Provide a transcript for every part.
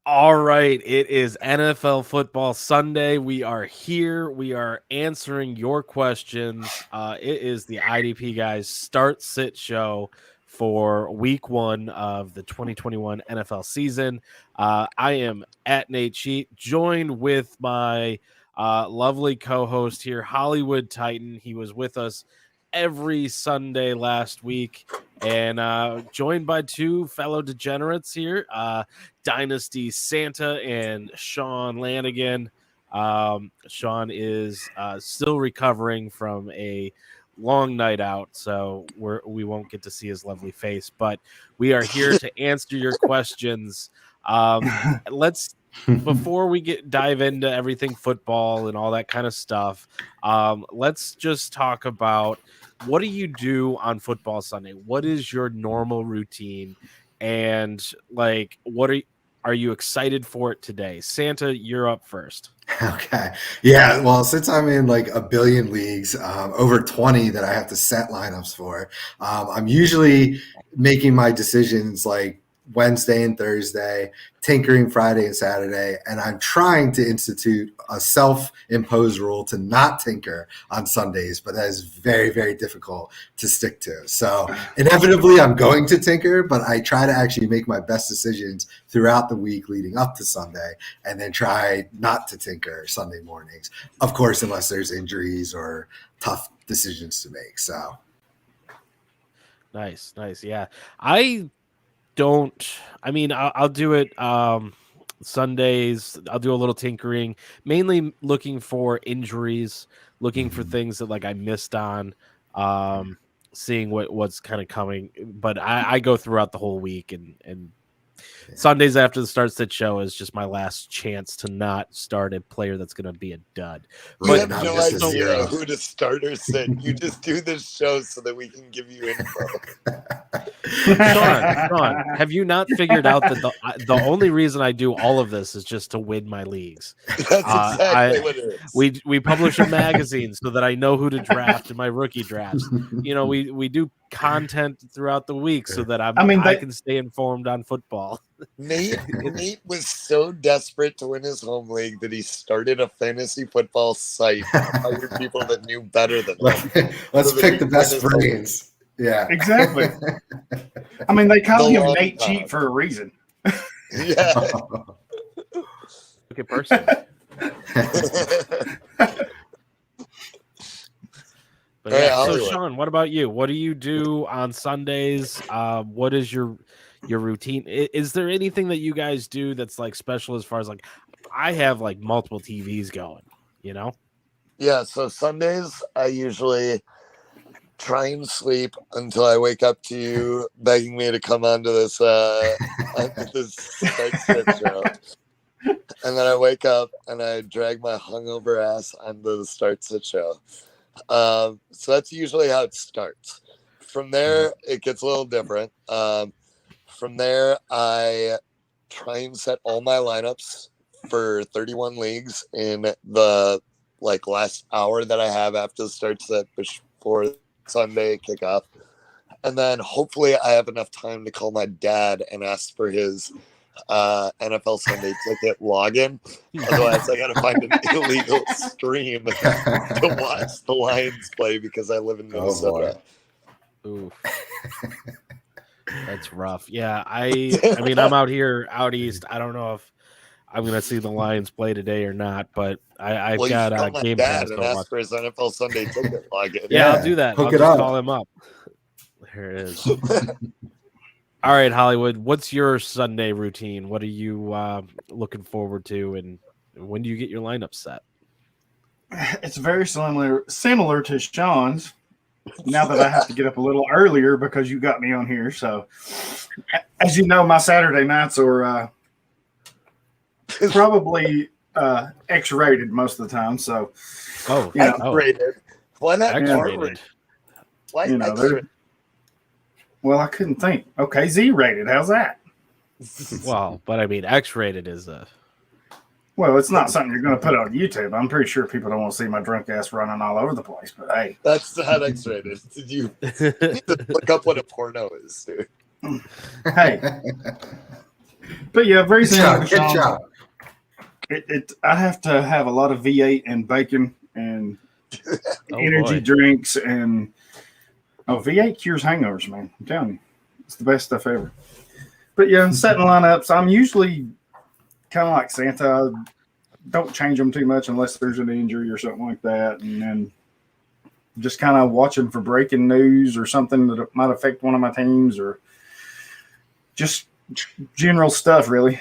All right, it is NFL Football Sunday. We are here. We are answering your questions. It is the IDP Guys Start Sit Show for Week 1 of the 2021 NFL season. I am at Nate Cheat, joined with my lovely co-host here, Hollywood Titan. He was with us every Sunday last week, and joined by two fellow degenerates here. Dynasty Santa and Sean Lanigan. Sean is still recovering from a long night out, so we won't get to see his lovely face, but we are here to answer your questions. Let's before we dive into everything football and all that kind of stuff, let's just talk about, what do you do on football Sunday? What is your normal routine? And like, are you excited for it today? Santa, you're up first. Okay. Yeah. Well, since I'm in like a billion leagues, over 20 that I have to set lineups for, I'm usually making my decisions like Wednesday and Thursday, tinkering Friday and Saturday, and I'm trying to institute a self-imposed rule to not tinker on Sundays, but that is very, very difficult to stick to. So inevitably I'm going to tinker, but I try to actually make my best decisions throughout the week leading up to Sunday, and then try not to tinker Sunday mornings, of course, unless there's injuries or tough decisions to make. So nice. Yeah, I'll do it Sundays. I'll do a little tinkering, mainly looking for injuries, looking for things that like I missed on, seeing what's kind of coming. But I go throughout the whole week, and Sundays after the start sit show is just my last chance to not start a player that's going to be a dud. You have no idea who to start or sit. You just do this show so that we can give you info. Sean, have you not figured out that the only reason I do all of this is just to win my leagues? That's exactly what it is. We publish a magazine so that I know who to draft in my rookie drafts. You know, we do content throughout the week so that I can stay informed on football. Nate was so desperate to win his home league that he started a fantasy football site and hired people that knew better than him. Let's pick the best brains. Yeah, exactly. I mean, they call him Nate Cheat for a reason. Yeah. Okay, person. But yeah, so Sean, what about you? What do you do on Sundays? What is your routine? Is there anything that you guys do that's like special as far as like, I have like multiple TVs going, you know? Yeah, so Sundays I usually try and sleep until I wake up to you begging me to come onto this this start show. And then I wake up and I drag my hungover ass onto the start sit show. So that's usually how it starts. From there, it gets a little different. From there, I try and set all my lineups for 31 leagues in the last hour that I have after the start set before Sunday kickoff. And then hopefully I have enough time to call my dad and ask for his NFL Sunday ticket login. Otherwise, I got to find an illegal stream to watch the Lions play because I live in Minnesota. Ooh. That's rough. Yeah, I mean, I'm out east. I don't know if I'm going to see the Lions play today or not, but I've got a game pass and ask for his NFL Sunday ticket login. Yeah, I'll do that. I'll just call him up. There it is. All right, Hollywood, what's your Sunday routine? What are you looking forward to, and when do you get your lineup set? It's very similar to Sean's. Now that I have to get up a little earlier because you got me on here. So, as you know, my Saturday nights are probably X-rated most of the time. So, X-rated. Why not X-rated? Why X-rated? Well, I couldn't think. Okay, Z-rated. How's that? Well, but I mean, X-rated is a... Well, it's not something you're going to put on YouTube. I'm pretty sure people don't want to see my drunk ass running all over the place, but hey. That's not X-rated. Did you need to look up what a porno is, dude? Hey. But yeah, very Good similar job. to Good Sean. job. I have to have a lot of V8 and bacon and energy drinks and V8 cures hangovers, man. I'm telling you, it's the best stuff ever. But yeah, setting lineups, I'm usually kind of like Santa. I don't change them too much unless there's an injury or something like that, and then just kind of watching for breaking news or something that might affect one of my teams, or just general stuff, really.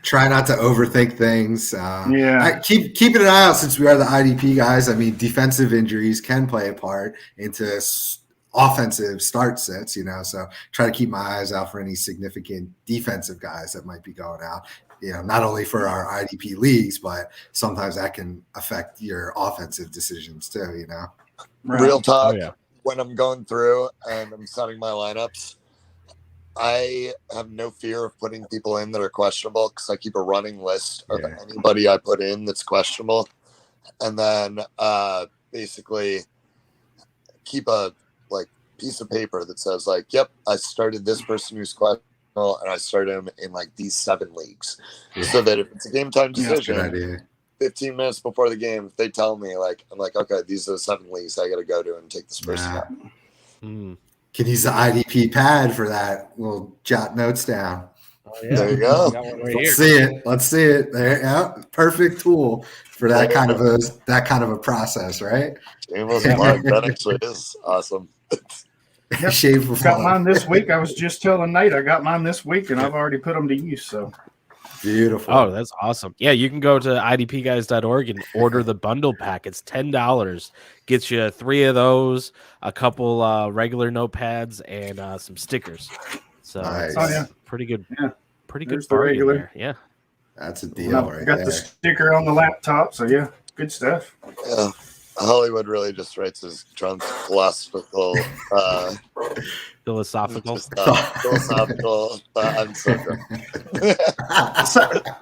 Try not to overthink things. Yeah. Keeping an eye out, since we are the IDP guys. I mean, defensive injuries can play a part into offensive start sets, so try to keep my eyes out for any significant defensive guys that might be going out, not only for our IDP leagues, but sometimes that can affect your offensive decisions too, Right. Real talk, when I'm going through and I'm setting my lineups, I have no fear of putting people in that are questionable because I keep a running list of anybody I put in that's questionable, and then basically keep a piece of paper that says yep, I started this person who's questionable, and I started him in these 7 leagues, so that if it's a game time decision, 15 minutes before the game, if they tell me I'm like, okay, these are the 7 leagues I got to go to and take this person out. Can use the IDP pad for that. We'll jot notes down. Oh, yeah. There you go. Let's see it. There, yeah, perfect tool for that kind of a process, right? That actually is awesome. Got mine this week. I was just telling Nate I got mine this week, and I've already put them to use. So beautiful. Oh, that's awesome. Yeah, you can go to idpguys.org and order the bundle pack. It's $10. Gets you 3 of those, a couple regular notepads, and some stickers. So nice. Pretty good. Yeah. Pretty good. There's the regular. There. Yeah. That's a deal. Got the sticker on the laptop. So yeah, good stuff. Yeah. Hollywood really just writes his drunk philosophical. Philosophical. I'm so drunk.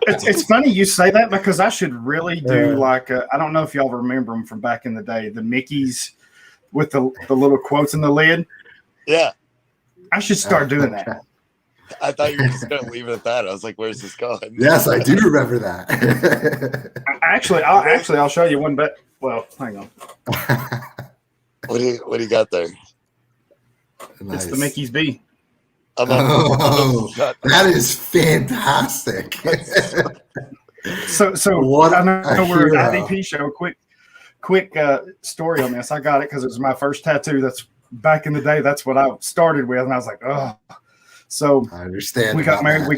It's funny you say that because I should really do I don't know if y'all remember them from back in the day, the Mickeys with the little quotes in the lid. Yeah. I should start doing that. I thought you were just going to leave it at that. I was like, where's this going? Yes, I do remember that. I'll show you one, but well, hang on. What do you got there? It's Nice. the Mickey's B. That is fantastic. So what I know we're an IDP show. Quick story on this. I got it because it was my first tattoo. That's back in the day. That's what I started with, and I was like, oh. So I understand. We got married. We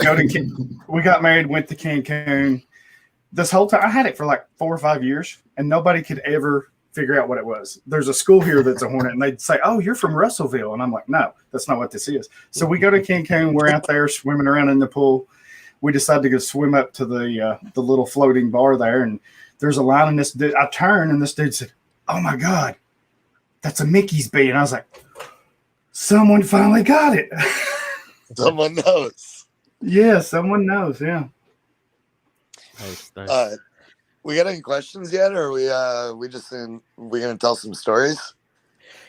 got married. Went to Cancun. This whole time, I had it for 4 or 5 years, and nobody could ever figure out what it was. There's a school here that's a Hornet, and they'd say, "Oh, you're from Russellville," and I'm like, "No, that's not what this is." So we go to Cancun. We're out there swimming around in the pool. We decide to go swim up to the little floating bar there, and there's a line in this dude. I turn, and this dude said, "Oh my God, that's a Mickey's B," and I was like, "Someone finally got it." Someone knows. Yeah, someone knows. Yeah. Nice. We got any questions yet, or we gonna tell some stories?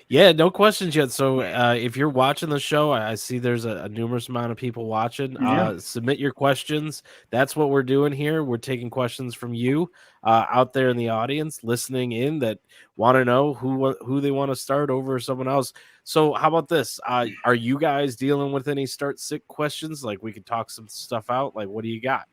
Yeah, no questions yet. So if you're watching the show, I see there's a numerous amount of people watching. Submit your questions. That's what we're doing here. We're taking questions from you out there in the audience, listening in, that want to know who they want to start over someone else. So how about this? Are you guys dealing with any start sick questions? We could talk some stuff out. What do you got?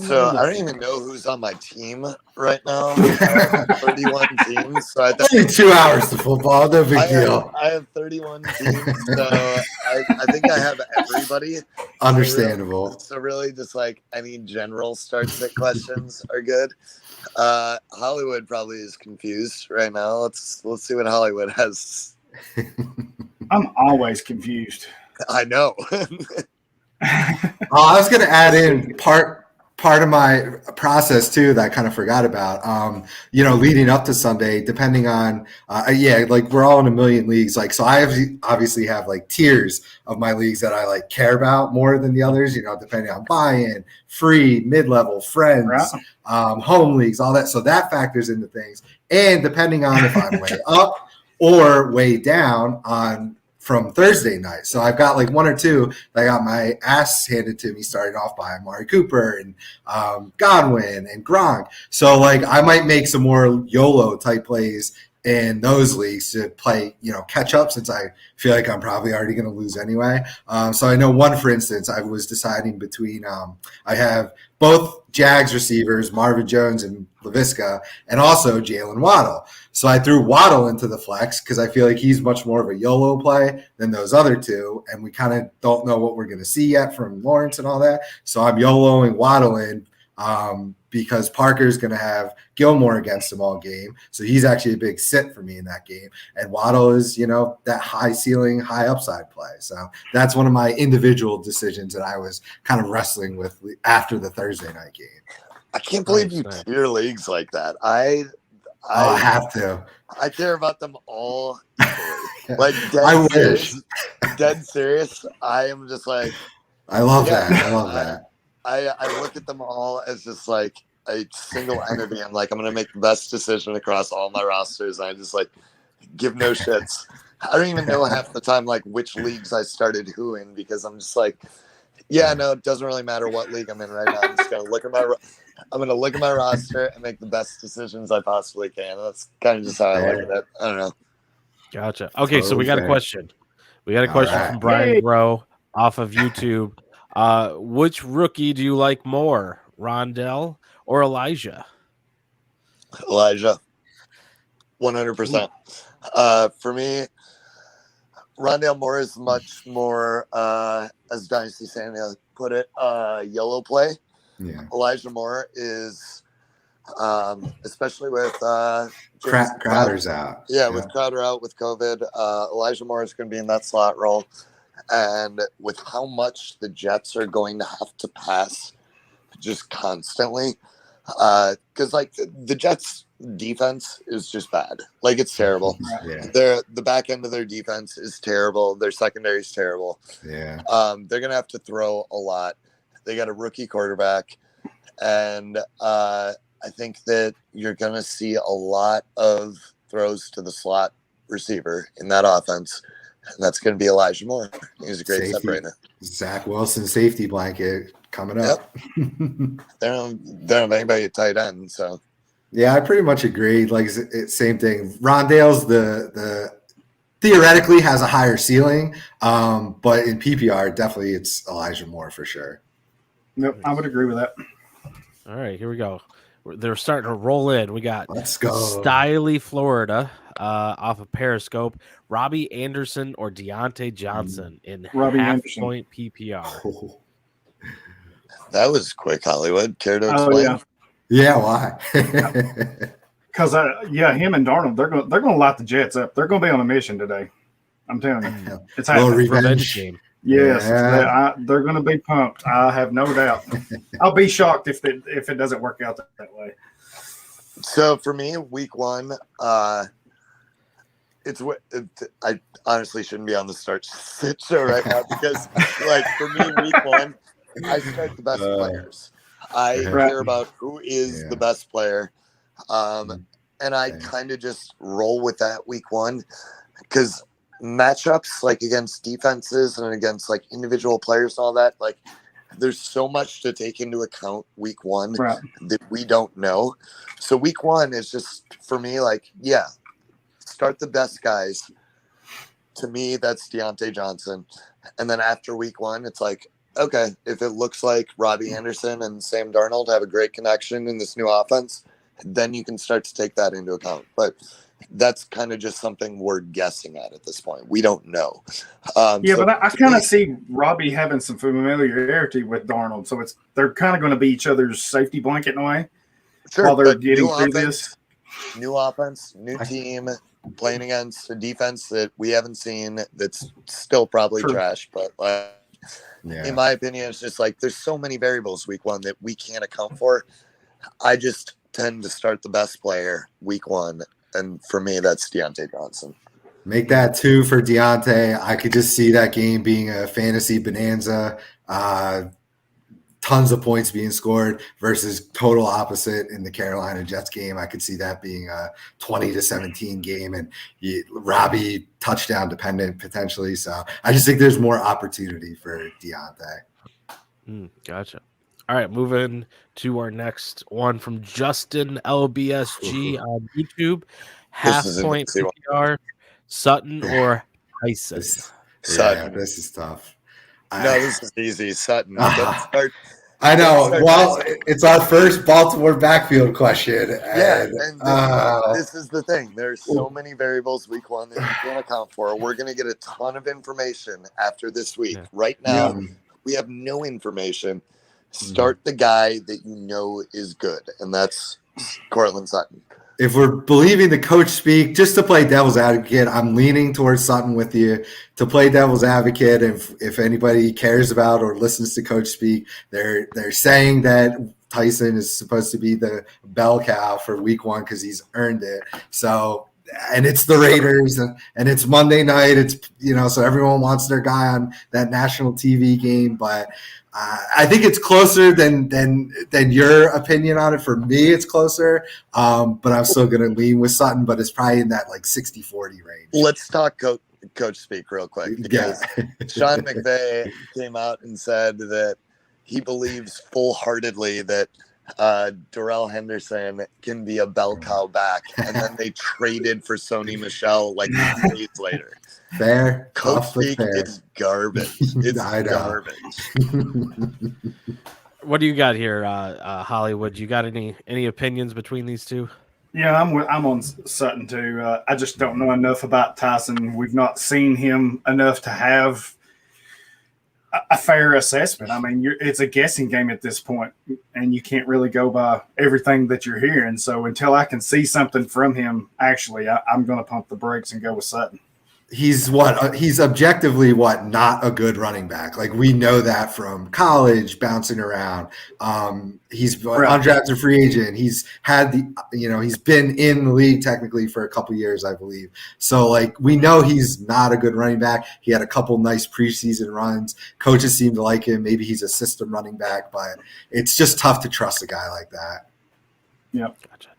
So I don't even know who's on my team right now. 31 teams. So only 2 hours to football. No big deal. I have 31 teams, so I think I have everybody. Understandable. So really, just any general start sit questions are good. Hollywood probably is confused right now. Let's see what Hollywood has. I'm always confused. I know. I was going to add in part of my process too that I kind of forgot about. Leading up to Sunday, depending on we're all in a million leagues. So I obviously have tiers of my leagues that I care about more than the others. Depending on buy-in, free, mid-level, friends, home leagues, all that. So that factors into things, and depending on if I'm way up or way down on from Thursday night. So I've got like one or two that I got my ass handed to me, starting off by Amari Cooper and Godwin and Gronk. So like I might make some more YOLO type plays in those leagues to play, catch up, since I feel like I'm probably already going to lose anyway. So I know one, for instance, I was deciding between, I have both Jags receivers, Marvin Jones and LaVisca, and also Jalen Waddle. So I threw Waddle into the flex because I feel like he's much more of a YOLO play than those other two. And we kind of don't know what we're going to see yet from Lawrence and all that. So I'm YOLOing Waddle in because Parker's going to have Gilmore against him all game. So he's actually a big sit for me in that game. And Waddle is, that high ceiling, high upside play. So that's one of my individual decisions that I was kind of wrestling with after the Thursday night game. I can't believe you tier leagues like that. I have to. I care about them all equally. Like dead serious. I am just like, I love that. I love that. I look at them all as just like a single entity. I'm like, I'm gonna make the best decision across all my rosters. I just like give no shits. I don't even know half the time like which leagues I started who in, because I'm just like, yeah, no, it doesn't really matter what league I'm in right now. I'm just gonna look at my roster and make the best decisions I possibly can. That's kind of just how I look at it. I don't know. Gotcha. Okay, so we got a question. We got a question from Brian Rowe off of YouTube. Which rookie do you like more, Rondell or Elijah? Elijah, 100%. For me, Rondell Moore is much more, as Dynasty Santa put it, yellow play. Yeah. Elijah Moore is, especially with Crowder's out. Yeah, with Crowder out with COVID, Elijah Moore is going to be in that slot role. And with how much the Jets are going to have to pass just constantly, because like the Jets defense is just bad. Like it's terrible. Yeah. The back end of their defense is terrible. Their secondary is terrible. Yeah. They're going to have to throw a lot. They got a rookie quarterback. And I think that you're going to see a lot of throws to the slot receiver in that offense. And that's going to be Elijah Moore. He's a great separator. Zach Wilson safety blanket coming up. They don't have anybody at tight end, so. Yeah, I pretty much agree. Like same thing. Rondale's the theoretically has a higher ceiling, but in PPR definitely it's Elijah Moore for sure. Nope, I would agree with that. All right, here we go. They're starting to roll in. We got Let's go. Stiley, Florida, off of Periscope. Robbie Anderson or Deontay Johnson in half-point PPR. Oh. That was quick, Hollywood. Care to explain? Yeah, why? Because him and Darnold, they're going to light the Jets up. They're going to be on a mission today. I'm telling you, it's happening. Revenge game. Yes, they're going to be pumped. I have no doubt. I'll be shocked if it doesn't work out that way. So for me, week one, I honestly shouldn't be on the sit show right now because, like, for me, week one, I start the best players. I care about who is the best player, and I kind of just roll with that week one because matchups like against defenses and against like individual players and all that, like there's so much to take into account week one that we don't know. So week one is just for me like, start the best guys. To me, that's Deontay Johnson. And then after week one, it's like, okay, if it looks like Robbie Anderson and Sam Darnold have a great connection in this new offense, then you can start to take that into account. But that's kind of just something we're guessing at this point. We don't know. But I kind of see Robbie having some familiarity with Darnold. So they're kind of going to be each other's safety blanket in a way while they're getting through this. New offense, new team, playing against a defense that we haven't seen that's still probably trash. But in my opinion, it's just like there's so many variables week one that we can't account for. I just tend to start the best player week one. And for me, that's Deontay Johnson. Make that 2 for Deontay. I could just see that game being a fantasy bonanza. tons of points being scored versus total opposite in the Carolina Jets game. I could see that being a 20-17 game and Robbie touchdown dependent potentially. So I just think there's more opportunity for Deandre. Gotcha. All right, moving to our next one from Justin LBSG on YouTube. Half point PPR, Sutton or Tyson? Sutton. Yeah, this is tough. No, this is easy. Sutton. I know. Well, it's our first Baltimore backfield question. This is the thing. There's so many variables week one that you can't account for. We're going to get a ton of information after this week. Yeah. Right now, we have no information. Start the guy that you know is good, and that's Courtland Sutton. If we're believing the coach speak, just to play devil's advocate, I'm leaning towards Sutton with you to play devil's advocate. If anybody cares about or listens to coach speak, they're saying that Tyson is supposed to be the bell cow for week one because he's earned it. So, and it's the Raiders and it's Monday night. It's, so everyone wants their guy on that national TV game, but I think it's closer than your opinion on it. For me, it's closer, but I'm still going to lean with Sutton, but it's probably in that like 60-40 range. Let's talk coach speak real quick because Sean McVay came out and said that he believes full-heartedly that Darrell Henderson can be a bell cow back, and then they traded for Sony Michel like 2 days later. Fair. Coach speak is garbage. It's garbage. What do you got here, Hollywood? You got any opinions between these two? Yeah, I'm on Sutton too. I just don't know enough about Tyson. We've not seen him enough to have a fair assessment. I mean, it's a guessing game at this point, and you can't really go by everything that you're hearing. So until I can see something from him, actually, I'm going to pump the brakes and go with Sutton. He's objectively not a good running back. Like, we know that from college, bouncing around. He's undrafted free agent. He's had he's been in the league technically for a couple years, I believe. So like, we know he's not a good running back. He had a couple nice preseason runs. Coaches seem to like him. Maybe he's a system running back, but it's just tough to trust a guy like that. Yeah. Gotcha.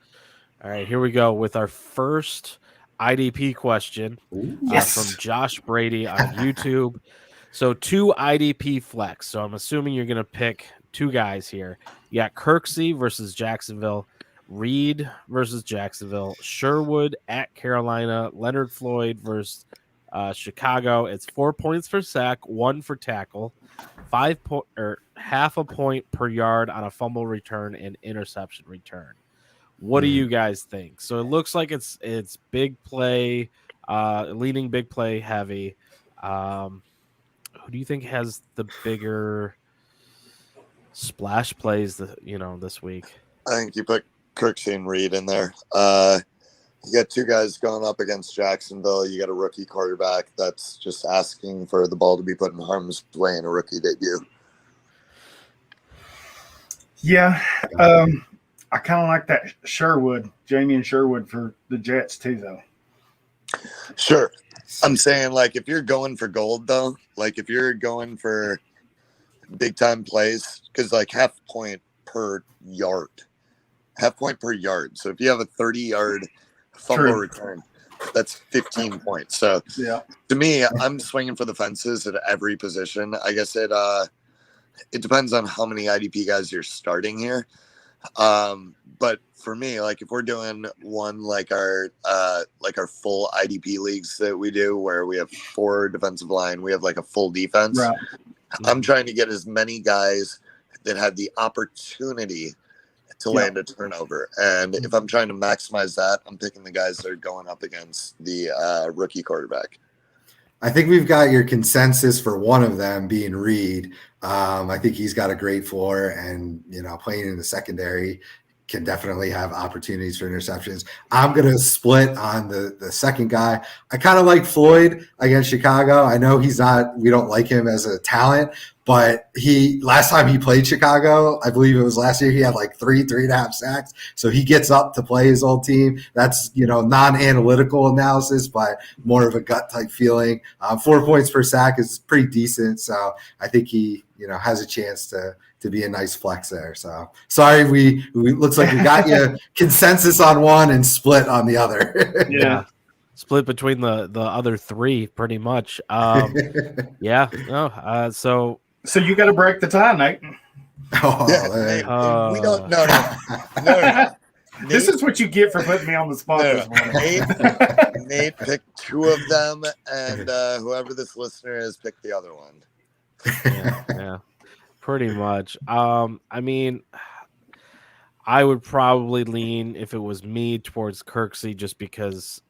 All right, here we go with our first IDP question from Josh Brady on YouTube. So 2 IDP flex. So I'm assuming you're going to pick 2 guys here. You got Kirksey versus Jacksonville, Reed versus Jacksonville, Sherwood at Carolina, Leonard Floyd versus Chicago. It's 4 points per sack, 1 for tackle, half a point per yard on a fumble return and interception return. What do you guys think? So it looks like it's big play, leaning big play heavy. Who do you think has the bigger splash plays this week? I think you put Kirksey and Reed in there. You got 2 guys going up against Jacksonville. You got a rookie quarterback that's just asking for the ball to be put in harm's way in a rookie debut. Yeah. I kind of like that Jamie Sherwood for the Jets too, though. Sure. I'm saying, like, if you're going for gold, though, like if you're going for big time plays, because like half point per yard. So if you have a 30-yard fumble return, that's 15 points. So to me, I'm swinging for the fences at every position. I guess it depends on how many IDP guys you're starting here. But for me, like if we're doing one like our full IDP leagues that we do where we have 4 defensive line, we have like a full defense. Right. I'm trying to get as many guys that have the opportunity to land a turnover. And if I'm trying to maximize that, I'm picking the guys that are going up against the rookie quarterback. I think we've got your consensus for one of them being Reed. I think he's got a great floor, and playing in the secondary can definitely have opportunities for interceptions. I'm going to split on the second guy. I kind of like Floyd against Chicago. I know we don't like him as a talent, but last time he played Chicago, I believe it was last year, he had like 3.5 sacks. So he gets up to play his old team. That's, non-analytical analysis, but more of a gut type feeling. 4 points per sack is pretty decent. So I think he, has a chance to to be a nice flex there. So sorry, we looks like we got you consensus on one and split on the other. Yeah. Split between the other three pretty much. Yeah. No. So you got to break the tie, Nate. We don't. No. This is what you get for putting me on the spot this morning. Nate picked two of them, and whoever this listener is picked the other one. Yeah, pretty much. I mean, I would probably lean, if it was me, towards Kirksey just because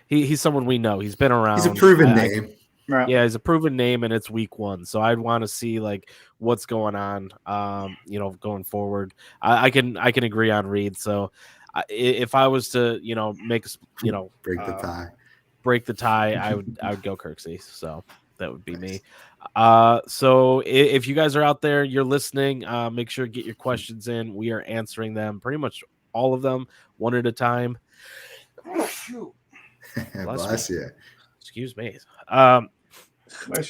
he's someone we know. He's been around. He's a proven name. Right. Yeah, he's a proven name, and it's week 1, so I'd want to see like what's going on, going forward. I can agree on Reed. So if I was to, make break the tie, I would go Kirksey. So that would be me. So if you guys are out there, you're listening, make sure to get your questions in. We are answering them, pretty much all of them, one at a time. Bless you. Excuse me.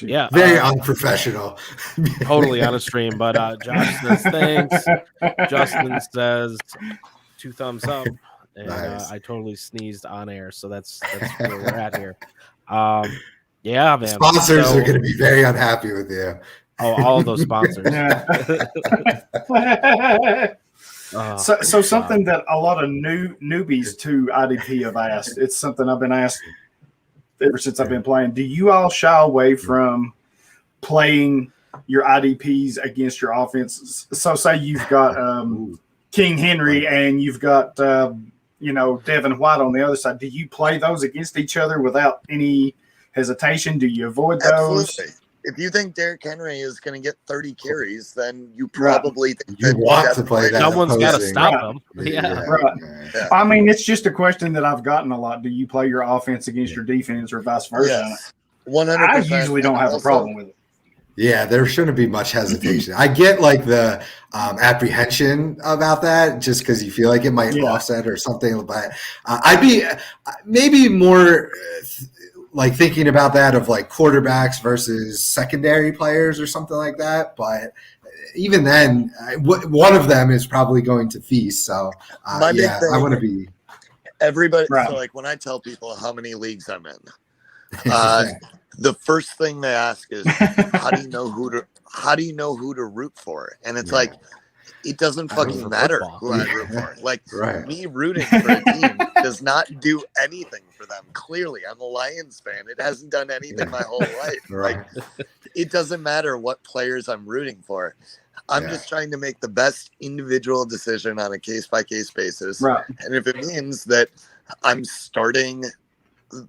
Yeah, very unprofessional. Totally on a stream, but Josh says thanks. Justin says 2 thumbs up, and nice. I totally sneezed on air, so that's where we're at here. Yeah, man. Sponsors are going to be very unhappy with you. Oh, all of those sponsors. So something that a lot of newbies to IDP have asked. It's something I've been asked ever since I've been playing. Do you all shy away from playing your IDPs against your offenses? So say you've got King Henry and you've got Devin White on the other side. Do you play those against each other without any hesitation? Do you avoid those? Absolutely. If you think Derrick Henry is going to get 30 carries, then you probably think you want to play that. Someone's got to stop him. Yeah. Right. Yeah. I mean, it's just a question that I've gotten a lot. Do you play your offense against your defense or vice versa? Yes. 100%. I usually don't have a problem with it. Yeah, there shouldn't be much hesitation. I get like the apprehension about that just because you feel like it might offset or something. But I'd be maybe more like thinking about that of like quarterbacks versus secondary players or something like that. But even then, one of them is probably going to feast. So I want to be everybody. Right. So like when I tell people how many leagues I'm in, the first thing they ask is, how do you know who to root for? And it's like, it doesn't fucking matter who I root for. Like me rooting for a team does not do anything for them. Clearly, I'm a Lions fan. It hasn't done anything my whole life. Like it doesn't matter what players I'm rooting for. I'm just trying to make the best individual decision on a case-by-case basis. Right. And if it means that I'm starting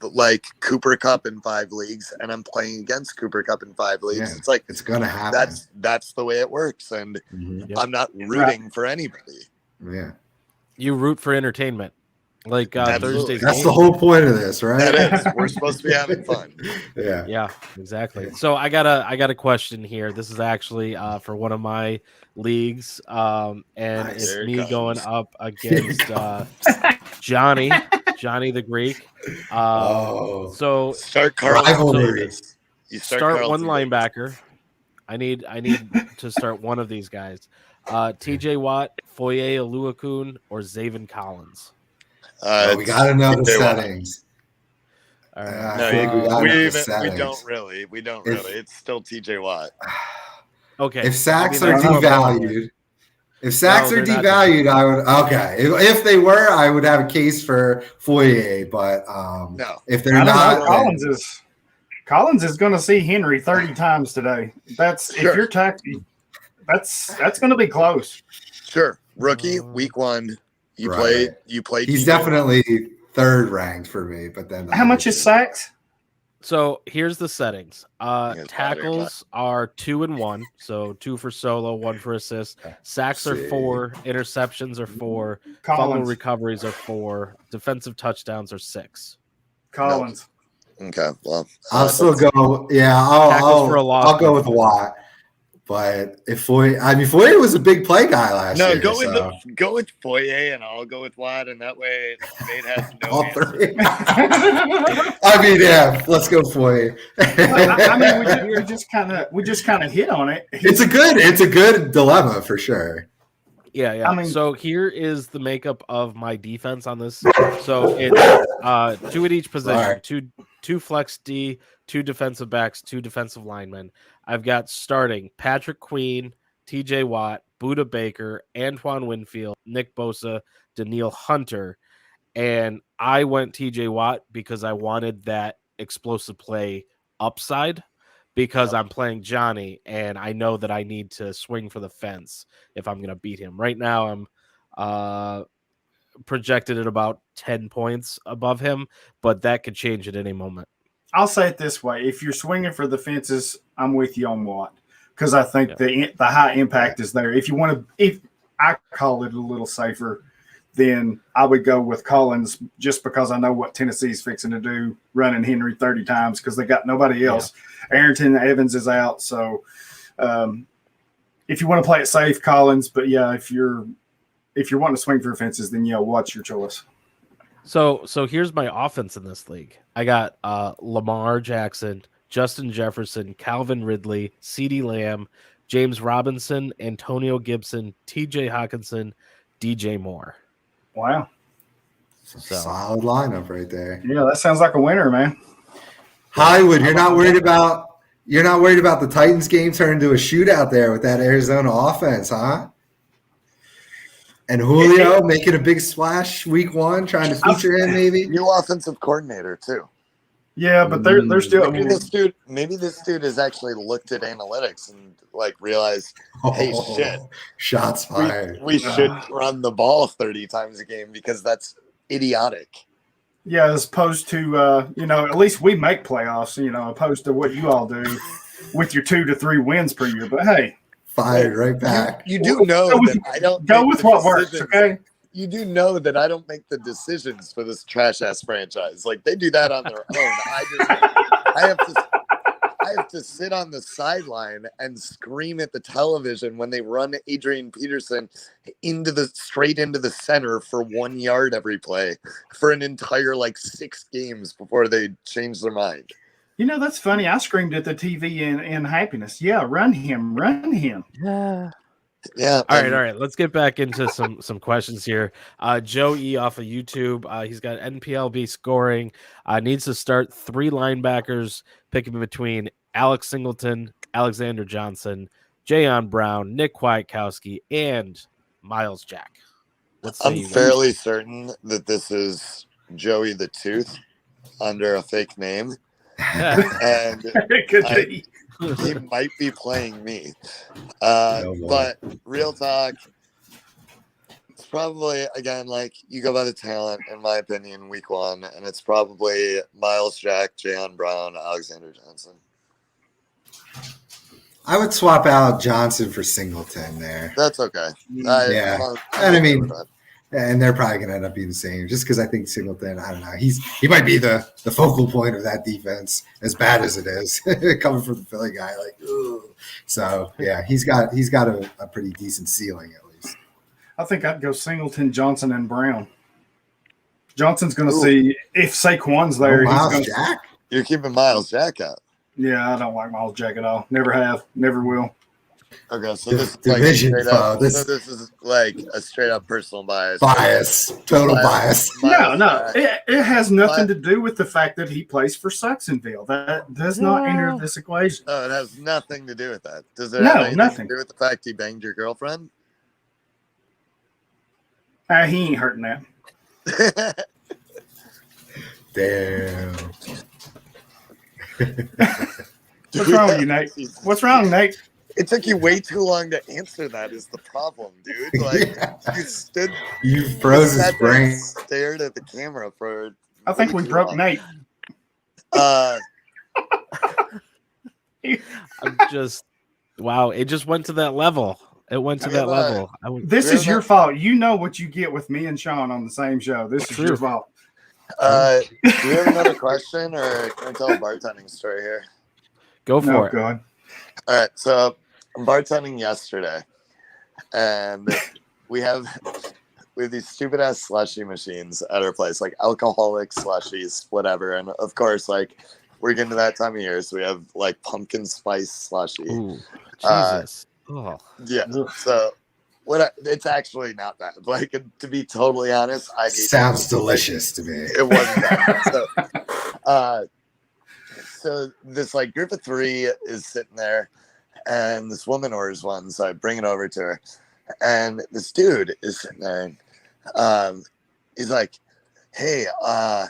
like Cooper Kupp in 5 leagues and I'm playing against Cooper Kupp in 5 leagues, it's like it's gonna happen. That's the way it works, and I'm not rooting for anybody. Yeah, you root for entertainment, like Thursday's that's game. The whole point of this, right? That is. We're supposed to be having fun. Yeah, exactly. So I got a question here. This is actually for one of my leagues, and it's me going up against Johnny the Greek. So start Carlton. You start one linebacker. I need to start one of these guys. TJ Watt, Foye Oluokun, or Zaven Collins. We got to know the settings. All right. We don't really. It's still TJ Watt. Okay. If sacks are devalued. If sacks are devalued, I would If they were, I would have a case for Foyer, but no. If they're not, Collins is going to see Henry 30 times today. If you're taxi, that's going to be close. Sure, rookie week 1, you played. He's definitely third ranked for me, but then how much is sacks? So here's the settings. Tackles are 2 and 1, so 2 for solo, 1 for assist. Sacks are 4, interceptions are 4, fumble recoveries are 4, defensive touchdowns are 6. Collins. Okay, well, I'll still go. Yeah, I'll go with Watt. But if Foye was a big play guy last year. Go with Foye, and I'll go with Watt, and that way Nate has no all answer. three. I mean, yeah, let's go Foye. I mean, we just kind of hit on it. It's a good dilemma for sure. Yeah. I mean, so here is the makeup of my defense on this. So it's 2 at each position, two flex D, 2 defensive backs, 2 defensive linemen. I've got starting Patrick Queen, TJ Watt, Buda Baker, Antoine Winfield, Nick Bosa, Daniil Hunter. And I went TJ Watt because I wanted that explosive play upside, because I'm playing Johnny and I know that I need to swing for the fence if I'm going to beat him. Right now I'm projected at about 10 points above him, but that could change at any moment. I'll say it this way. If you're swinging for the fences, I'm with you on Watt, because I think the high impact is there. If I call it a little safer, then I would go with Collins, just because I know what Tennessee's fixing to do, running Henry 30 times, because they got nobody else. Yeah. Arrington Evans is out. So if you want to play it safe, Collins. But yeah, if you're wanting to swing for fences, then Watt's your choice. So here's my offense in this league. I got Lamar Jackson, Justin Jefferson, Calvin Ridley, CeeDee Lamb, James Robinson, Antonio Gibson, TJ Hawkinson, DJ Moore. Wow. Solid lineup right there. Yeah, that sounds like a winner, man. Hollywood, you're not worried about the Titans game turning into a shootout there with that Arizona offense, huh? And Julio making a big splash week 1, trying to feature him maybe. New offensive coordinator too. Yeah, but they're still. Maybe this dude has actually looked at analytics and realized, hey, shit, shots fired. We shouldn't run the ball 30 times a game because that's idiotic. Yeah, as opposed to at least we make playoffs. Opposed to what you all do with your 2 to 3 wins per year. But hey. Fired right back. You do know that I don't go with what works, okay? You do know that I don't make the decisions for this trash ass franchise. Like, they do that on their own. I have to sit on the sideline and scream at the television when they run Adrian Peterson straight into the center for 1 yard every play for an entire 6 games before they change their mind. That's funny. I screamed at the TV in happiness. Yeah, run him. Yeah. Yeah. All right. Let's get back into some questions here. Joe E off of YouTube. He's got NPLB scoring. Needs to start 3 linebackers, picking between Alex Singleton, Alexander Johnson, Jayon Brown, Nick Kwiatkowski, and Miles Jack. I'm fairly certain that this is Joey the Tooth under a fake name. And he might be playing me. But real talk, it's probably, again, you go by the talent, in my opinion, week 1, and it's probably Miles Jack, Jayon Brown, Alexander Johnson. I would swap out Johnson for Singleton there. That's okay. And they're probably going to end up being the same, just because I think Singleton, I don't know, he might be the focal point of that defense, as bad as it is, coming from the Philly guy. Ugh. So yeah, he's got a pretty decent ceiling at least. I think I'd go Singleton, Johnson, and Brown. Johnson's going to see if Saquon's there. Miles Jack. You're keeping Miles Jack out. Yeah, I don't like Miles Jack at all. Never have, never will. Okay, so this is division. This is a straight up personal bias. Total bias. No, it has nothing to do with the fact that he plays for Saxonville. That does not enter this equation. No, it has nothing to do with that. Does it have anything to do with the fact he banged your girlfriend? He ain't hurting that. Damn. What's wrong with you, Nate? What's wrong, Nate? It took you way too long to answer that is the problem, dude. You froze his brain. Stared at the camera for. I think we broke Nate. I'm just wow. It just went to that level. It went to that level. This is your fault. You know what you get with me and Sean on the same show. This is your fault. Do you have another question, or can I tell a bartending story here? Go for it. Go ahead. All right, so bartending yesterday, and we have these stupid ass slushy machines at our place, like alcoholic slushies, whatever. And of course, like we're getting to that time of year, so we have like pumpkin spice slushy. Ooh, Jesus. Yeah. So it's actually not bad. Like, to be totally honest, I hate sounds delicious to me. It wasn't bad. So this like group of 3 is sitting there, and this woman orders one, so I bring it over to her, and this dude is sitting there, and he's like, "Hey, so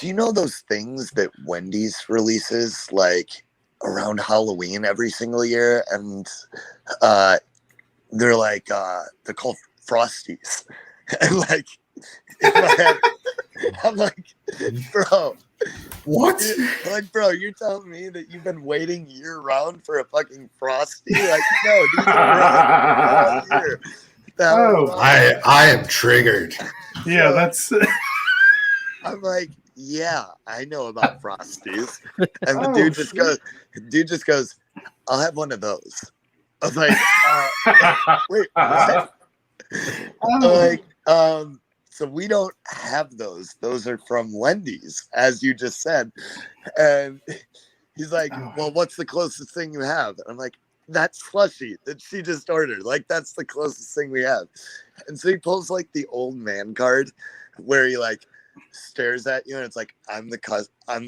you know those things that Wendy's releases like around Halloween every single year, and they're like they're called Frosties," and like in my head, I'm like, bro. What? Like, bro, you're telling me that you've been waiting year round for a fucking Frosty? Like, no, these are all year. I am triggered. Yeah, that's. I'm like, yeah, I know about Frosties, and the dude just goes, I'll have one of those. I was like, wait, what? I'm like, so we don't have those. Those are from Wendy's, as you just said. And he's like, well, what's the closest thing you have? And I'm like, that slushy that she just ordered. Like, that's the closest thing we have. And so he pulls like the old man card where he like stares at you, and it's like, I'm the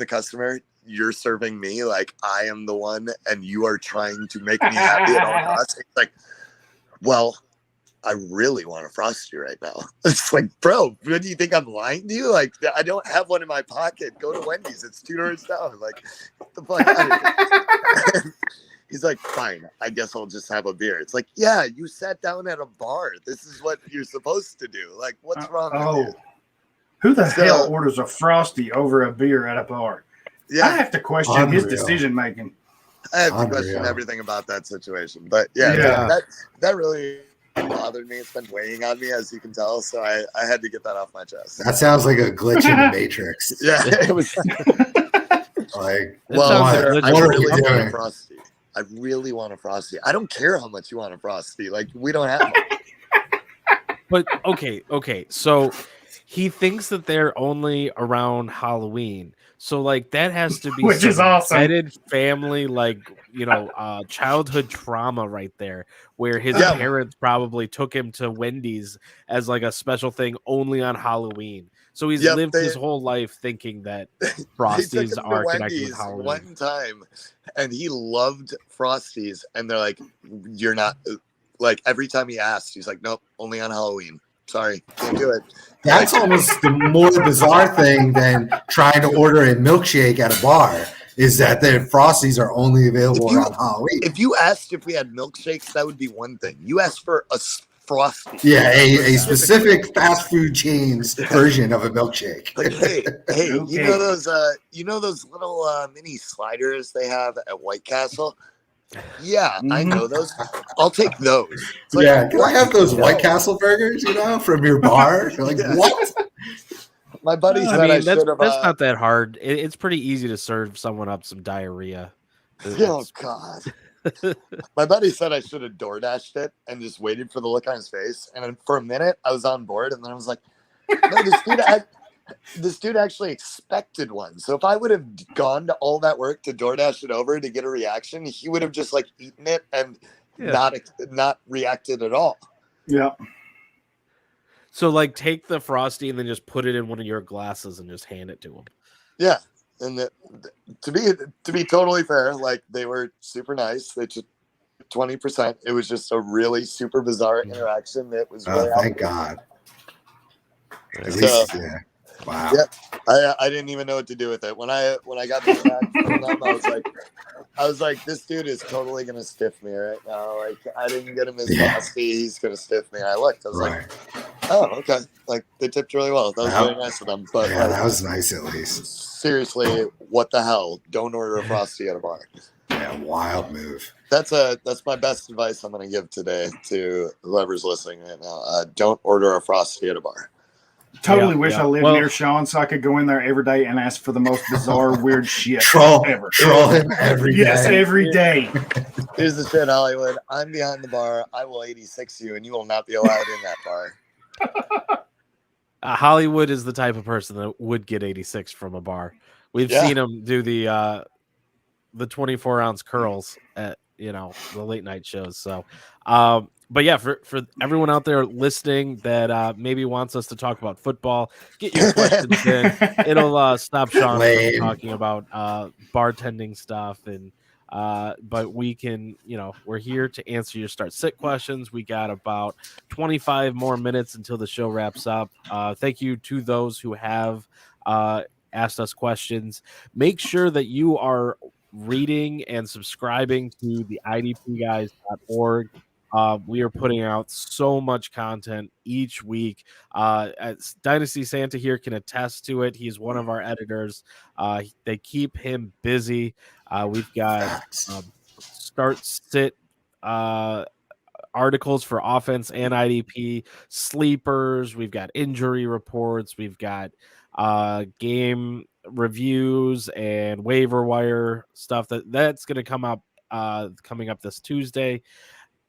customer. You're serving me. Like, I am the one, and you are trying to make me happy at all costs. It's like, well, I really want a Frosty right now. It's like, bro, what do you think I'm lying to you? Like, I don't have one in my pocket. Go to Wendy's. It's $2 down. Like, get the fuck out of here. He's like, fine, I guess I'll just have a beer. It's like, yeah, you sat down at a bar. This is what you're supposed to do. Like, what's wrong with you? Who the hell orders a Frosty over a beer at a bar? Yeah, I have to question his decision making. I have to question everything about that situation. But yeah. That really bothered me. It's been weighing on me, as you can tell. So I had to get that off my chest. That sounds like a glitch in the Matrix. Yeah, it was. Like, well, I really want a Frosty. I really want a Frosty. I don't care how much you want a Frosty. Like, we don't have one. But okay. So he thinks that they're only around Halloween. So like that has to be which is awesome. Embedded family, like, you know, childhood trauma right there, where his parents probably took him to Wendy's as like a special thing only on Halloween. So he's lived his whole life thinking that Frosties are connected with Halloween. One time, and he loved Frosties, and they're like, "You're not." Like, every time he asked, he's like, "Nope, only on Halloween. Sorry, can't do it." That's almost the more bizarre thing than trying to order a milkshake at a bar. Is that the Frosties are only available around Halloween? If you asked if we had milkshakes, that would be one thing. You asked for a Frosty. Yeah, a specific fast food chain's version of a milkshake. Like, hey, you know those little mini sliders they have at White Castle? Yeah, I know those. I'll take those. It's like, yeah, can I have those White Castle burgers, from your bar? You're like, what? My buddy said I should have. That's not that hard. It's pretty easy to serve someone up some diarrhea. Oh, God. My buddy said I should have DoorDashed it and just waited for the look on his face. And then for a minute, I was on board. And then I was like, no, this dude actually expected one. So if I would have gone to all that work to DoorDash it over to get a reaction, he would have just like eaten it and not reacted at all. Yeah. So like take the Frosty and then just put it in one of your glasses and just hand it to him. Yeah. And to be totally fair, like, they were super nice. They took 20%. It was just a really super bizarre interaction. That was really thank God. At least, yeah. Wow. Yeah, I didn't even know what to do with it. When I got the reaction from them, I was like, this dude is totally gonna stiff me right now. Like, I didn't get him his Frosty. He's gonna stiff me. And I looked. I was like, oh, okay. Like, they tipped really well. That was very nice of them. But yeah, that was nice at least. Seriously, what the hell? Don't order a Frosty at a bar. Yeah, wild move. That's my best advice I'm gonna give today to whoever's listening right now. Don't order a Frosty at a bar. Totally wish I lived near Sean so I could go in there every day and ask for the most bizarre, weird shit ever. Troll him every day. Yes, every day. Here's the shit, Hollywood. I'm behind the bar. I will 86 you, and you will not be allowed in that bar. Hollywood is the type of person that would get 86 from a bar. We've seen him do the 24-ounce curls at the late night shows. So, but yeah, for everyone out there listening that maybe wants us to talk about football, get your questions in. It'll stop Sean from talking about bartending stuff and. But we can, we're here to answer your start sit questions. We got about 25 more minutes until the show wraps up. Thank you to those who have asked us questions. Make sure that you are reading and subscribing to the idpguys.org. We are putting out so much content each week. Dynasty Santa here can attest to it. He's one of our editors. They keep him busy. We've got start sit articles for offense and IDP, sleepers. We've got injury reports. We've got game reviews and waiver wire stuff that's going to come up coming up this Tuesday.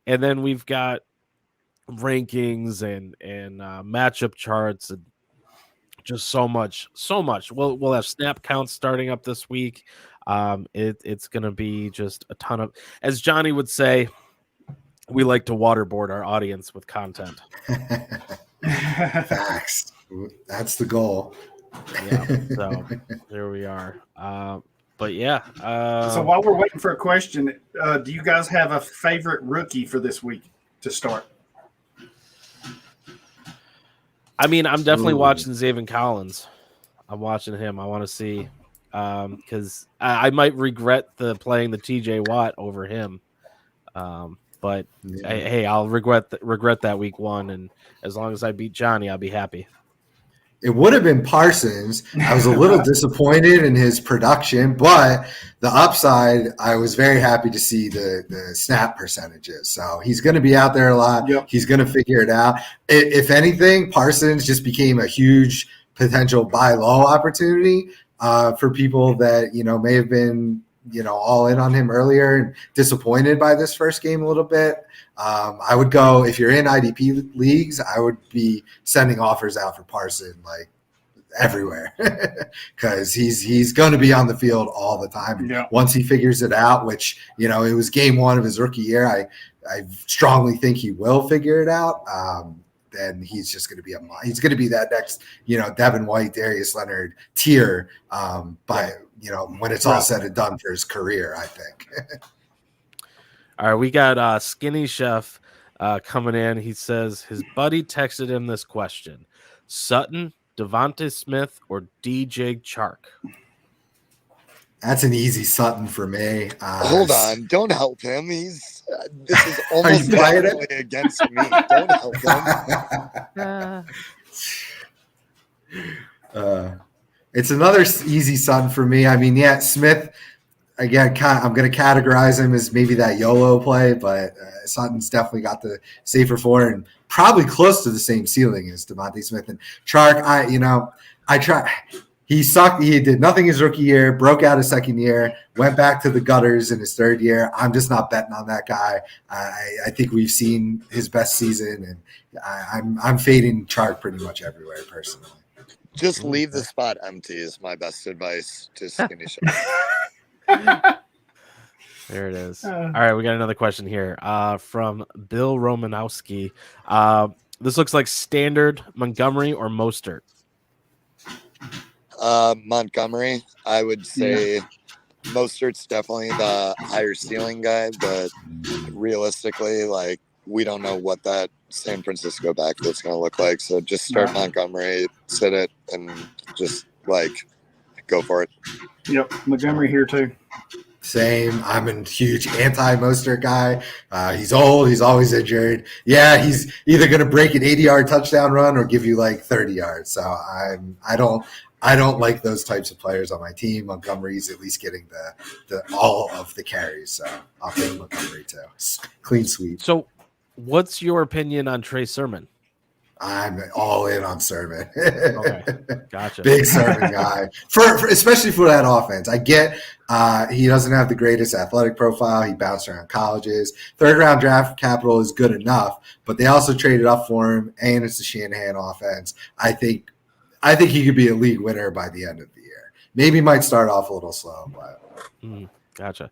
And then we've got rankings and matchup charts and just so much. We'll have snap counts starting up this week. It's going to be just a ton of, as Johnny would say, we like to waterboard our audience with content. Facts. That's the goal. Yeah. So there we are. But yeah. So while we're waiting for a question, do you guys have a favorite rookie for this week to start? I mean, I'm definitely watching Zaven Collins. I'm watching him. I want to see because I might regret playing the TJ Watt over him. But hey, I'll regret that week one, and as long as I beat Johnny, I'll be happy. It would have been Parsons. I was a little disappointed in his production, but the upside, I was very happy to see the snap percentages. So he's going to be out there a lot. Yep. He's going to figure it out. If anything, Parsons just became a huge potential buy low opportunity for people that, may have been, all in on him earlier and disappointed by this first game a little bit. I would go, if you're in IDP leagues, I would be sending offers out for Parson like everywhere because he's going to be on the field all the time. Yeah. Once he figures it out, which, it was game one of his rookie year. I strongly think he will figure it out. Then he's just going to be he's going to be that next, Devin White, Darius Leonard tier when it's all said and done for his career, I think. All right, we got Skinny Chef coming in. He says his buddy texted him this question: Sutton, Devontae Smith, or DJ Chark? That's an easy Sutton for me. Hold on, don't help him. This is almost definitely against me. Don't help him. It's another easy Sutton for me. I mean, Smith. Again, I'm going to categorize him as maybe that YOLO play, but Sutton's definitely got the safer floor and probably close to the same ceiling as Devontae Smith and Chark. I try. He sucked. He did nothing his rookie year, broke out his second year, went back to the gutters in his third year. I'm just not betting on that guy. I think we've seen his best season, and I'm fading Chark pretty much everywhere personally. Just leave the spot empty is my best advice to Skinny Chef. There it is. All right, we got another question here from Bill Romanowski. This looks like standard Montgomery or Mostert. Montgomery, I would say. Mostert's definitely the higher ceiling guy, but realistically, we don't know what that San Francisco backfield's going to look like. So just start Montgomery, sit it, and just go for it. Yep, Montgomery here too. Same. I'm a huge anti-Mostert guy. He's old. He's always injured. Yeah, he's either going to break an 80-yard touchdown run or give you 30 yards. So I don't like those types of players on my team. Montgomery's at least getting the all of the carries. So I'll take Montgomery too. Clean sweep. So what's your opinion on Trey Sermon? I'm all in on Sermon. Okay, gotcha. Big Sermon guy, for especially for that offense. I get he doesn't have the greatest athletic profile. He bounced around colleges. Third-round draft capital is good enough, but they also traded up for him, and it's the Shanahan offense. I think he could be a league winner by the end of the year. Maybe might start off a little slow, but gotcha.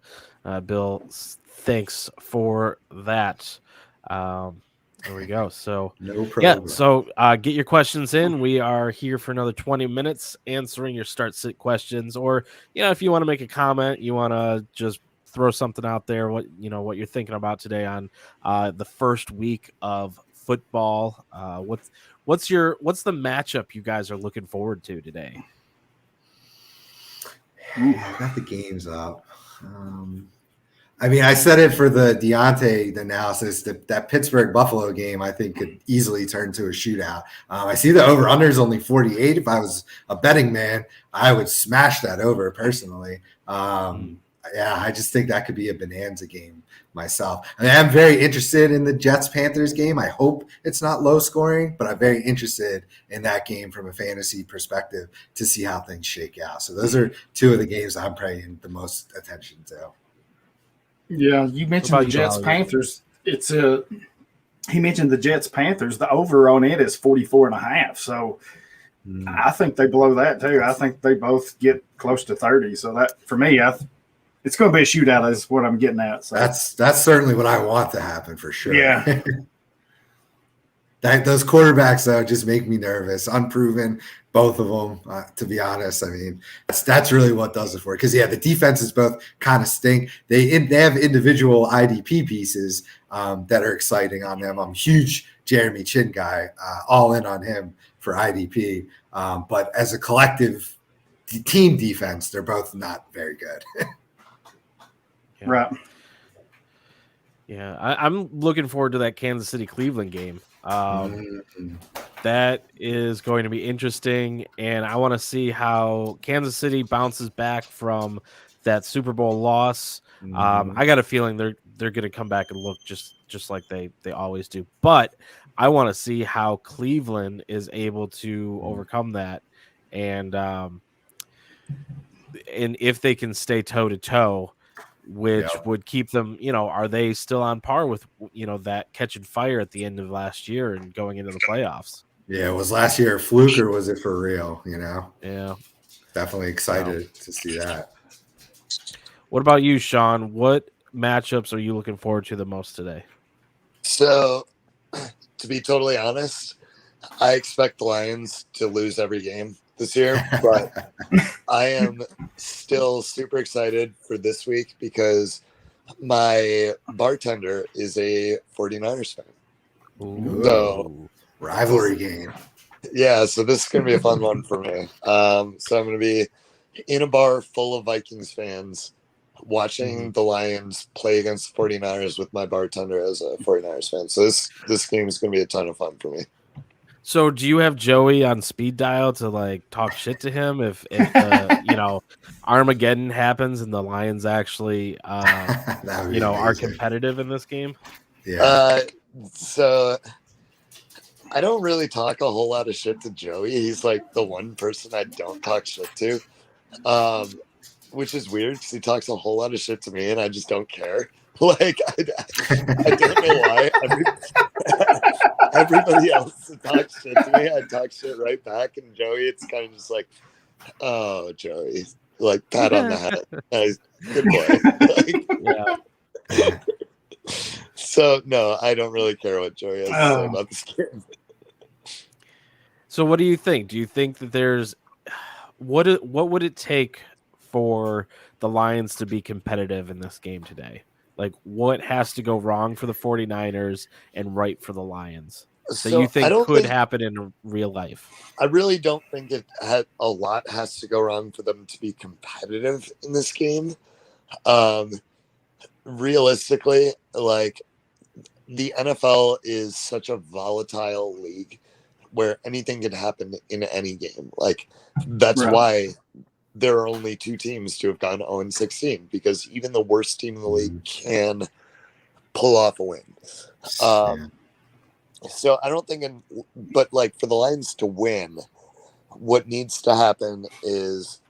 Bill, thanks for that. There we go. So no problem. Yeah, so get your questions in. We are here for another 20 minutes answering your start sit questions, or if you want to make a comment, you want to just throw something out there, what you're thinking about today on the first week of football. What's the matchup you guys are looking forward to today? I got the games up. I said it for the Deandre analysis that Pittsburgh Buffalo game, I think, could easily turn to a shootout. I see the over-under is only 48. If I was a betting man, I would smash that over personally. I just think that could be a bonanza game myself. I'm very interested in the Jets-Panthers game. I hope it's not low scoring, but I'm very interested in that game from a fantasy perspective to see how things shake out. So those are two of the games I'm paying the most attention to. Yeah, you mentioned the Jets-Panthers. He mentioned the Jets-Panthers. The over on it is 44.5. So I think they blow that too. I think they both get close to 30. So that, for me, it's going to be a shootout is what I'm getting at. So that's certainly what I want to happen for sure. Yeah. Those quarterbacks, though, just make me nervous. Unproven, both of them, to be honest. That's really what does it for it. Because, the defenses both kind of stink. They have individual IDP pieces that are exciting on them. I'm a huge Jeremy Chin guy, all in on him for IDP. But as a collective team defense, they're both not very good. Yeah. Right. Yeah, I'm looking forward to that Kansas City-Cleveland game. That is going to be interesting, and I want to see how Kansas City bounces back from that Super Bowl loss. I got a feeling they're going to come back and look just like they always do. But I want to see how Cleveland is able to overcome that, and if they can stay toe-to-toe, which would keep them, are they still on par with, that catching fire at the end of last year and going into the playoffs? Yeah, was last year a fluke or was it for real, Yeah. Definitely excited to see that. What about you, Sean? What matchups are you looking forward to the most today? So, to be totally honest, I expect the Lions to lose every game this year, but I am still super excited for this week because my bartender is a 49ers fan. Ooh. So rivalry game. Yeah, so this is going to be a fun one for me. So I'm going to be in a bar full of Vikings fans watching the Lions play against the 49ers with my bartender as a 49ers fan. So this game is going to be a ton of fun for me. So do you have Joey on speed dial to talk shit to him if Armageddon happens and the Lions actually are competitive in this game? Yeah. So I don't really talk a whole lot of shit to Joey. He's the one person I don't talk shit to, which is weird because he talks a whole lot of shit to me and I just don't care. I don't know why. Everybody else talks shit to me, I talk shit right back. And Joey, it's kind of just oh, Joey, pat on the head. Nice, good boy. So no, I don't really care what Joey has to say about this game. So what do you think? Do you think that there's what would it take for the Lions to be competitive in this game today? What has to go wrong for the 49ers and right for the Lions that you think could happen in real life? I really don't think a lot has to go wrong for them to be competitive in this game. Realistically, the NFL is such a volatile league where anything can happen in any game. That's why there are only two teams to have gone 0-16 because even the worst team in the league can pull off a win. So I don't think, but like for the Lions to win, what needs to happen is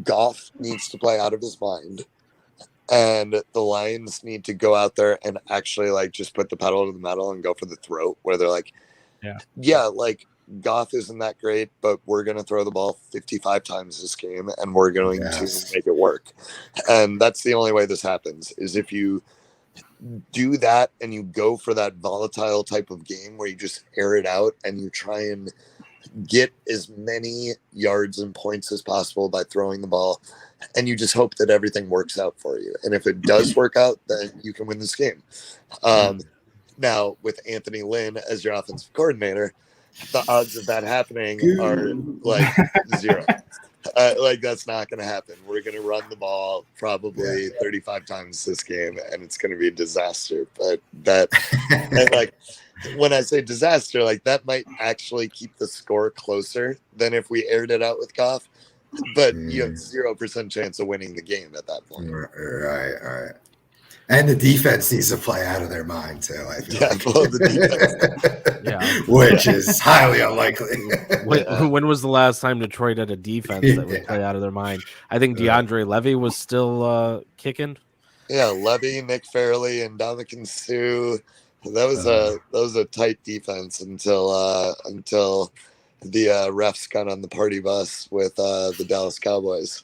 Goff needs to play out of his mind, and the Lions need to go out there and actually like just put the pedal to the metal and go for the throat, where they're like, yeah, like Goff isn't that great, but we're going to throw the ball 55 times this game, and we're going to make it work. And that's the only way this happens, is if you do that and you go for that volatile type of game where you just air it out and you try and get as many yards and points as possible by throwing the ball, and you just hope that everything works out for you. And if it does work out, then you can win this game. Now, with Anthony Lynn as your offensive coordinator, the odds of that happening are like zero. Like that's not going to happen. We're going to run the ball probably 35 times this game, and it's going to be a disaster. But that, and like when I say disaster, like that might actually keep the score closer than if we aired it out with Goff. But you have 0% chance of winning the game at that point. Right. And the defense needs to play out of their mind too. I feel like. Well, the defense, which is highly unlikely. When was the last time Detroit had a defense that would play out of their mind? I think DeAndre Levy was still kicking. Yeah, Levy, Nick Fairley, and Dominican Sue. That was a tight defense until the refs got on the party bus with the Dallas Cowboys.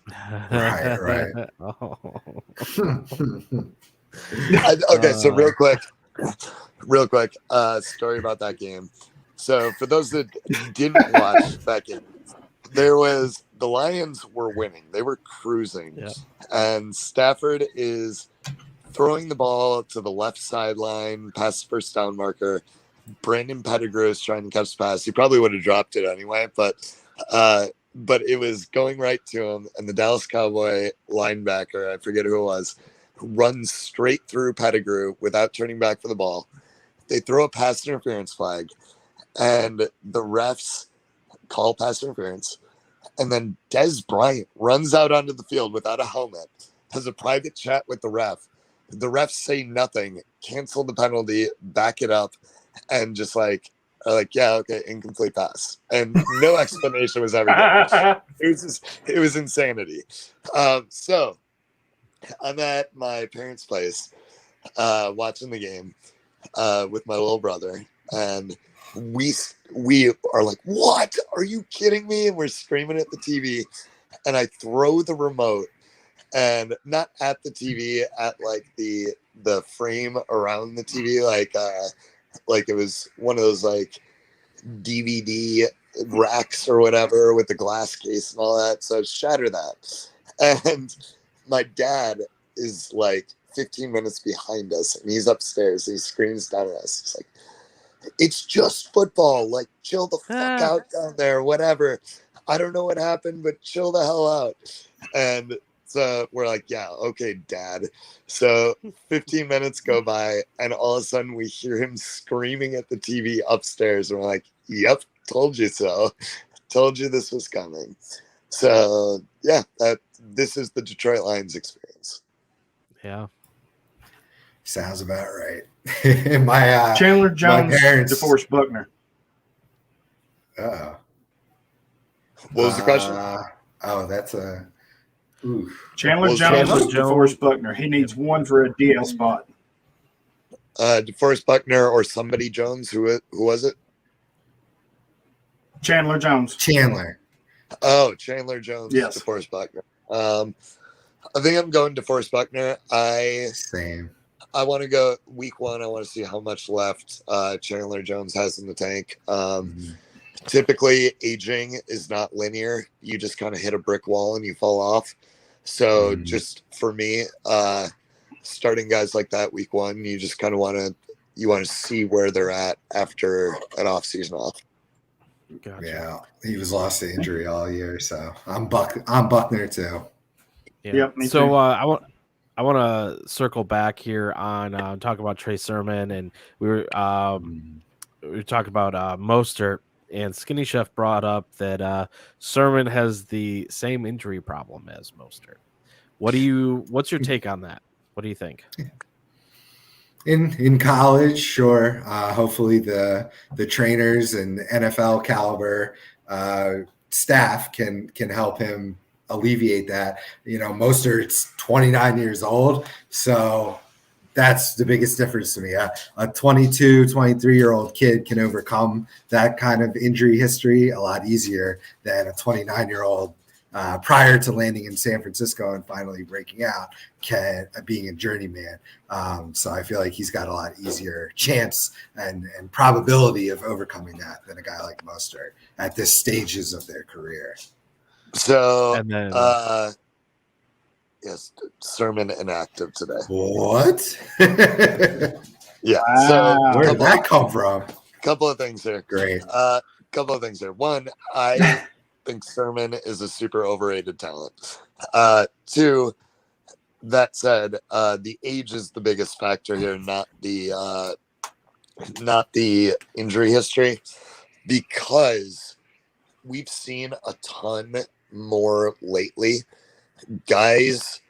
Right. Okay, so real quick, story about that game. So for those that didn't watch that game, the Lions were winning. They were cruising. And Stafford is throwing the ball to the left sideline past the first down marker. Brandon Pettigrew is trying to catch the pass. He probably would have dropped it anyway, but it was going right to him. And the Dallas Cowboy linebacker, I forget who it was, runs straight through Pettigrew without turning back for the ball. They throw a pass interference flag, and the refs call pass interference. And then Des Bryant runs out onto the field without a helmet, has a private chat with the ref. The refs say nothing, cancel the penalty, back it up, and just like, incomplete pass. And no explanation was ever given. It was insanity. So I'm at my parents' place watching the game with my little brother, and we are like, what? Are you kidding me? And we're screaming at the TV, and I throw the remote, and not at the TV, at like the frame around the TV, like it was one of those like DVD racks or whatever with the glass case and all that. So I shatter that, and my dad is like 15 minutes behind us, and he's upstairs. He screams down at us. He's like, it's just football. Like, chill the fuck out down there, whatever. I don't know what happened, but chill the hell out. And so we're like, yeah, okay, Dad. So 15 minutes go by, and all of a sudden we hear him screaming at the TV upstairs. And we're like, yep, told you so. Told you this was coming. So, yeah, this is the Detroit Lions experience. Yeah. Sounds about right. My Chandler Jones, my parents, DeForest Buckner. What was the question? That's a Chandler Jones, DeForest Buckner. He needs one for a DL spot. DeForest Buckner or somebody Jones. Who was it? Chandler Jones. Chandler. Oh, Chandler Jones. Yes. DeForest Buckner. I think I'm going DeForest Buckner. Same. I want to go week one. I want to see how much left Chandler Jones has in the tank. Typically, aging is not linear. You just kind of hit a brick wall and you fall off. So just for me, starting guys like that week one, you just kind of want to see where they're at after an off season off. Gotcha. Yeah, he was lost to injury all year, so I'm Buckner too. Yeah. Yep, me so too. I want to circle back here on talk about Trey Sermon, and we were talking about Mostert, and Skinny Chef brought up that Sermon has the same injury problem as Mostert. What's your take on that? What do you think? In college, sure. Hopefully the trainers and NFL caliber staff can help him alleviate that. Mostert's 29 years old, so that's the biggest difference to me. A 22, 23-year-old kid can overcome that kind of injury history a lot easier than a 29-year-old prior to landing in San Francisco and finally breaking out, being a journeyman. So I feel like he's got a lot easier chance and probability of overcoming that than a guy like Mostert at this stages of their career. So, And then, yes, Sermon inactive today. What? Yeah. Wow. So Where did that come from? Couple of things here. Great. Couple of things here. One, I think Sermon is a super overrated talent. Two, that said, the age is the biggest factor here, not the injury history, because we've seen a ton more lately. Guys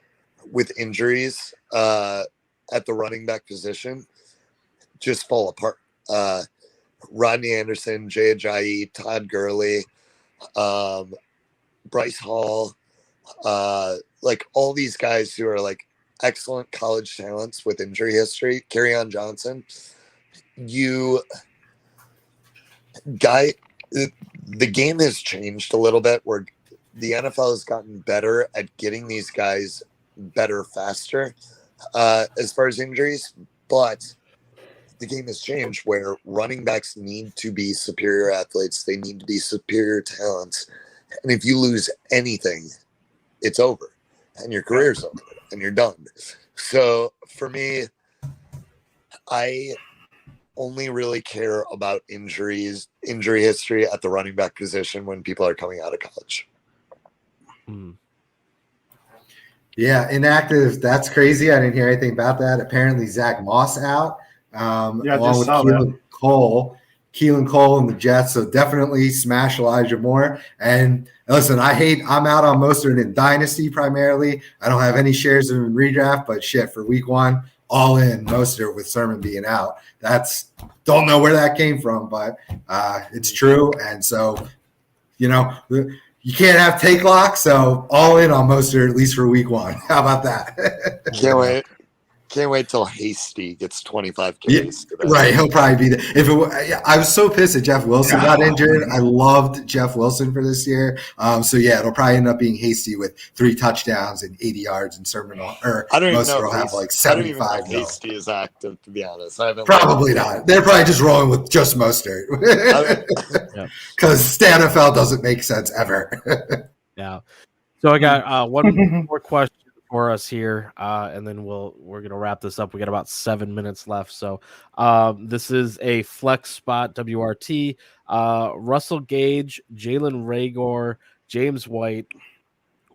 with injuries at the running back position just fall apart. Rodney Anderson, Jay Ajayi, Todd Gurley, Bryce Hall, like all these guys who are like excellent college talents with injury history. Kerryon Johnson, the game has changed a little bit where the NFL has gotten better at getting these guys better faster as far as injuries, but the game has changed where running backs need to be superior athletes. They need to be superior talents. And if you lose anything, it's over and your career's over and you're done. So for me, I only really care about injury history at the running back position when people are coming out of college. Yeah, inactive. That's crazy. I didn't hear anything about that. Apparently, Zach Moss out, along with Keelan Cole. Keelan Cole and the Jets. So definitely smash Elijah Moore. And listen, I'm out on Mostert in Dynasty primarily. I don't have any shares of him in redraft, but shit, for week one, all in Mostert with Sermon being out. Don't know where that came from, but it's true. And so, you can't have take lock, so all in on Mostert at least for week one. How about that? Can't wait till Hasty gets 25 carries. Yeah, right, he'll probably be there. I was so pissed that Jeff Wilson got injured. I loved Jeff Wilson for this year. So yeah, it'll probably end up being Hasty with 3 touchdowns and 80 yards, and Sermon Mostert will have like 75. I don't even know if Hasty is active, to be honest. Probably not. They're probably just rolling with just Mostert because the NFL doesn't make sense ever. Yeah. So I got one more question for us here, and then we're gonna wrap this up. We got about 7 minutes left. So this is a flex spot WRT. Russell Gage, Jalen Reagor, James White,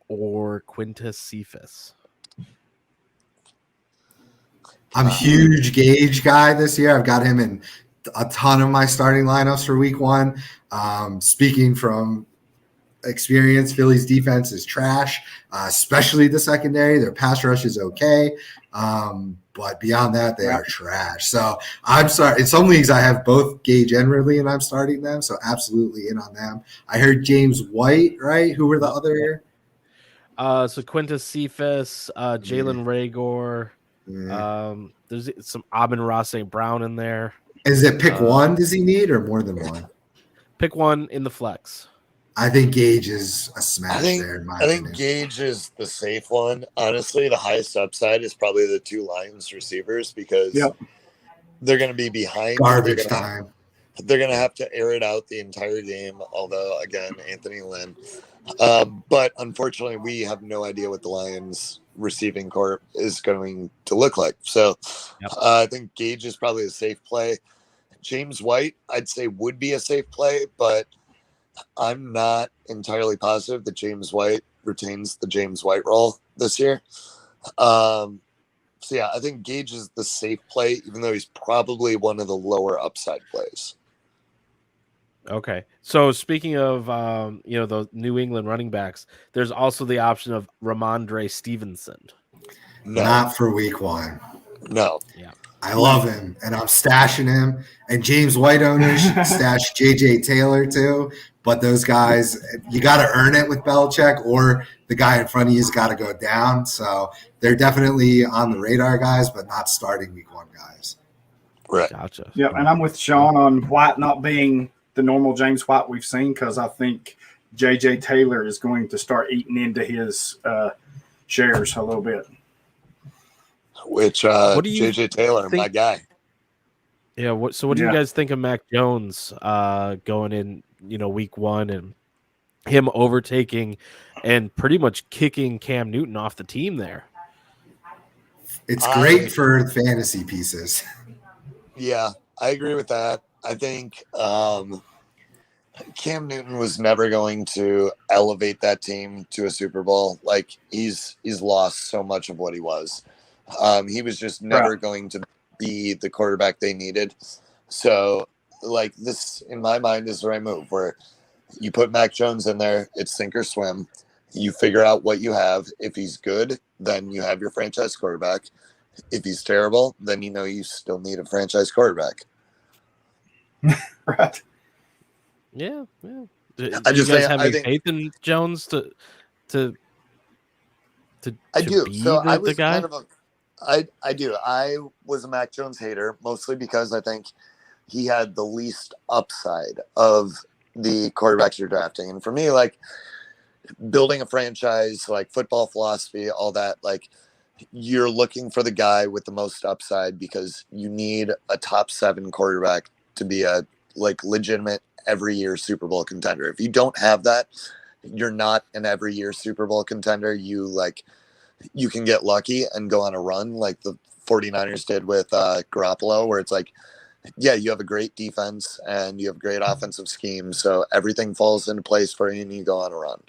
or Quintus Cephas. I'm a huge Gage guy this year. I've got him in a ton of my starting lineups for week one. Speaking from experience, Philly's defense is trash, especially the secondary. Their pass rush is okay, but beyond that, they are trash. So I'm sorry. In some leagues, I have both Gage and Ridley, and I'm starting them, so absolutely in on them. I heard James White, right? Who were the other? So Quintus Cephas, Jalen Reagor. There's some Amon-Ra St. Brown in there. Is it pick one? Does he need, or more than one? Pick one in the flex. I think Gage is a smash there. In my opinion. Think Gage is the safe one. Honestly, the highest upside is probably the 2 Lions receivers because they're going to be behind. Garbage time. They're going to have to air it out the entire game. Although, again, Anthony Lynn. But unfortunately, we have no idea what the Lions receiving corps is going to look like. So I think Gage is probably a safe play. James White, I'd say, would be a safe play, but I'm not entirely positive that James White retains the James White role this year. So yeah, I think Gage is the safe play, even though he's probably one of the lower upside plays. Okay. So speaking of, the New England running backs, there's also the option of Ramondre Stevenson. No. Not for week one. No. Yeah. I love him, and I'm stashing him. And James White owners should stash J.J. Taylor too. But those guys, you got to earn it with Belichick, or the guy in front of you's got to go down. So they're definitely on the radar guys, but not starting week 1 guys. Right. Gotcha. Yeah, and I'm with Sean on White not being the normal James White we've seen, because I think J.J. Taylor is going to start eating into his shares a little bit. Which What do you J.J. Taylor, think- my guy. Yeah. What do you guys think of Mac Jones going in, week 1 and him overtaking and pretty much kicking Cam Newton off the team there? It's great for fantasy pieces. Yeah, I agree with that. I think Cam Newton was never going to elevate that team to a Super Bowl. Like, he's lost so much of what he was. He was just never going to be the quarterback they needed. So, like, this, in my mind, is the right move, where you put Mac Jones in there, it's sink or swim. You figure out what you have. If he's good, then you have your franchise quarterback. If he's terrible, then you still need a franchise quarterback. Right. Yeah. Do I you just guys say- have I any think- faith in Jones to I do. be So I was the guy? kind of I do. I was a Mac Jones hater, mostly because I think he had the least upside of the quarterbacks you're drafting. And for me, like, building a franchise, like football philosophy, all that, like, you're looking for the guy with the most upside, because you need a top 7 quarterback to be a legitimate every year Super Bowl contender. If you don't have that, you're not an every year Super Bowl contender. You can get lucky and go on a run like the 49ers did with Garoppolo, where it's like, yeah, you have a great defense and you have a great offensive scheme, so everything falls into place for you and you go on a run.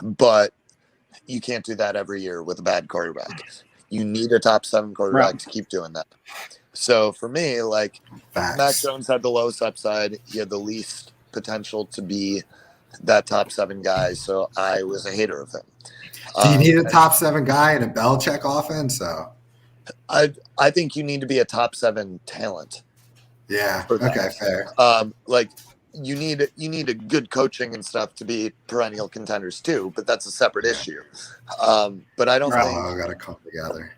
But you can't do that every year with a bad quarterback. You need a top 7 quarterback to keep doing that. So for me, like, Facts. Mac Jones had the lowest upside. He had the least potential to be that top 7 guy. So I was a hater of him. Do you need a top 7 guy in a Belichick offense? So I think you need to be a top 7 talent. yeah. For that. Okay. Fair. Like, you need a good coaching and stuff to be perennial contenders too, but that's a separate issue. But I don't think I got to come together.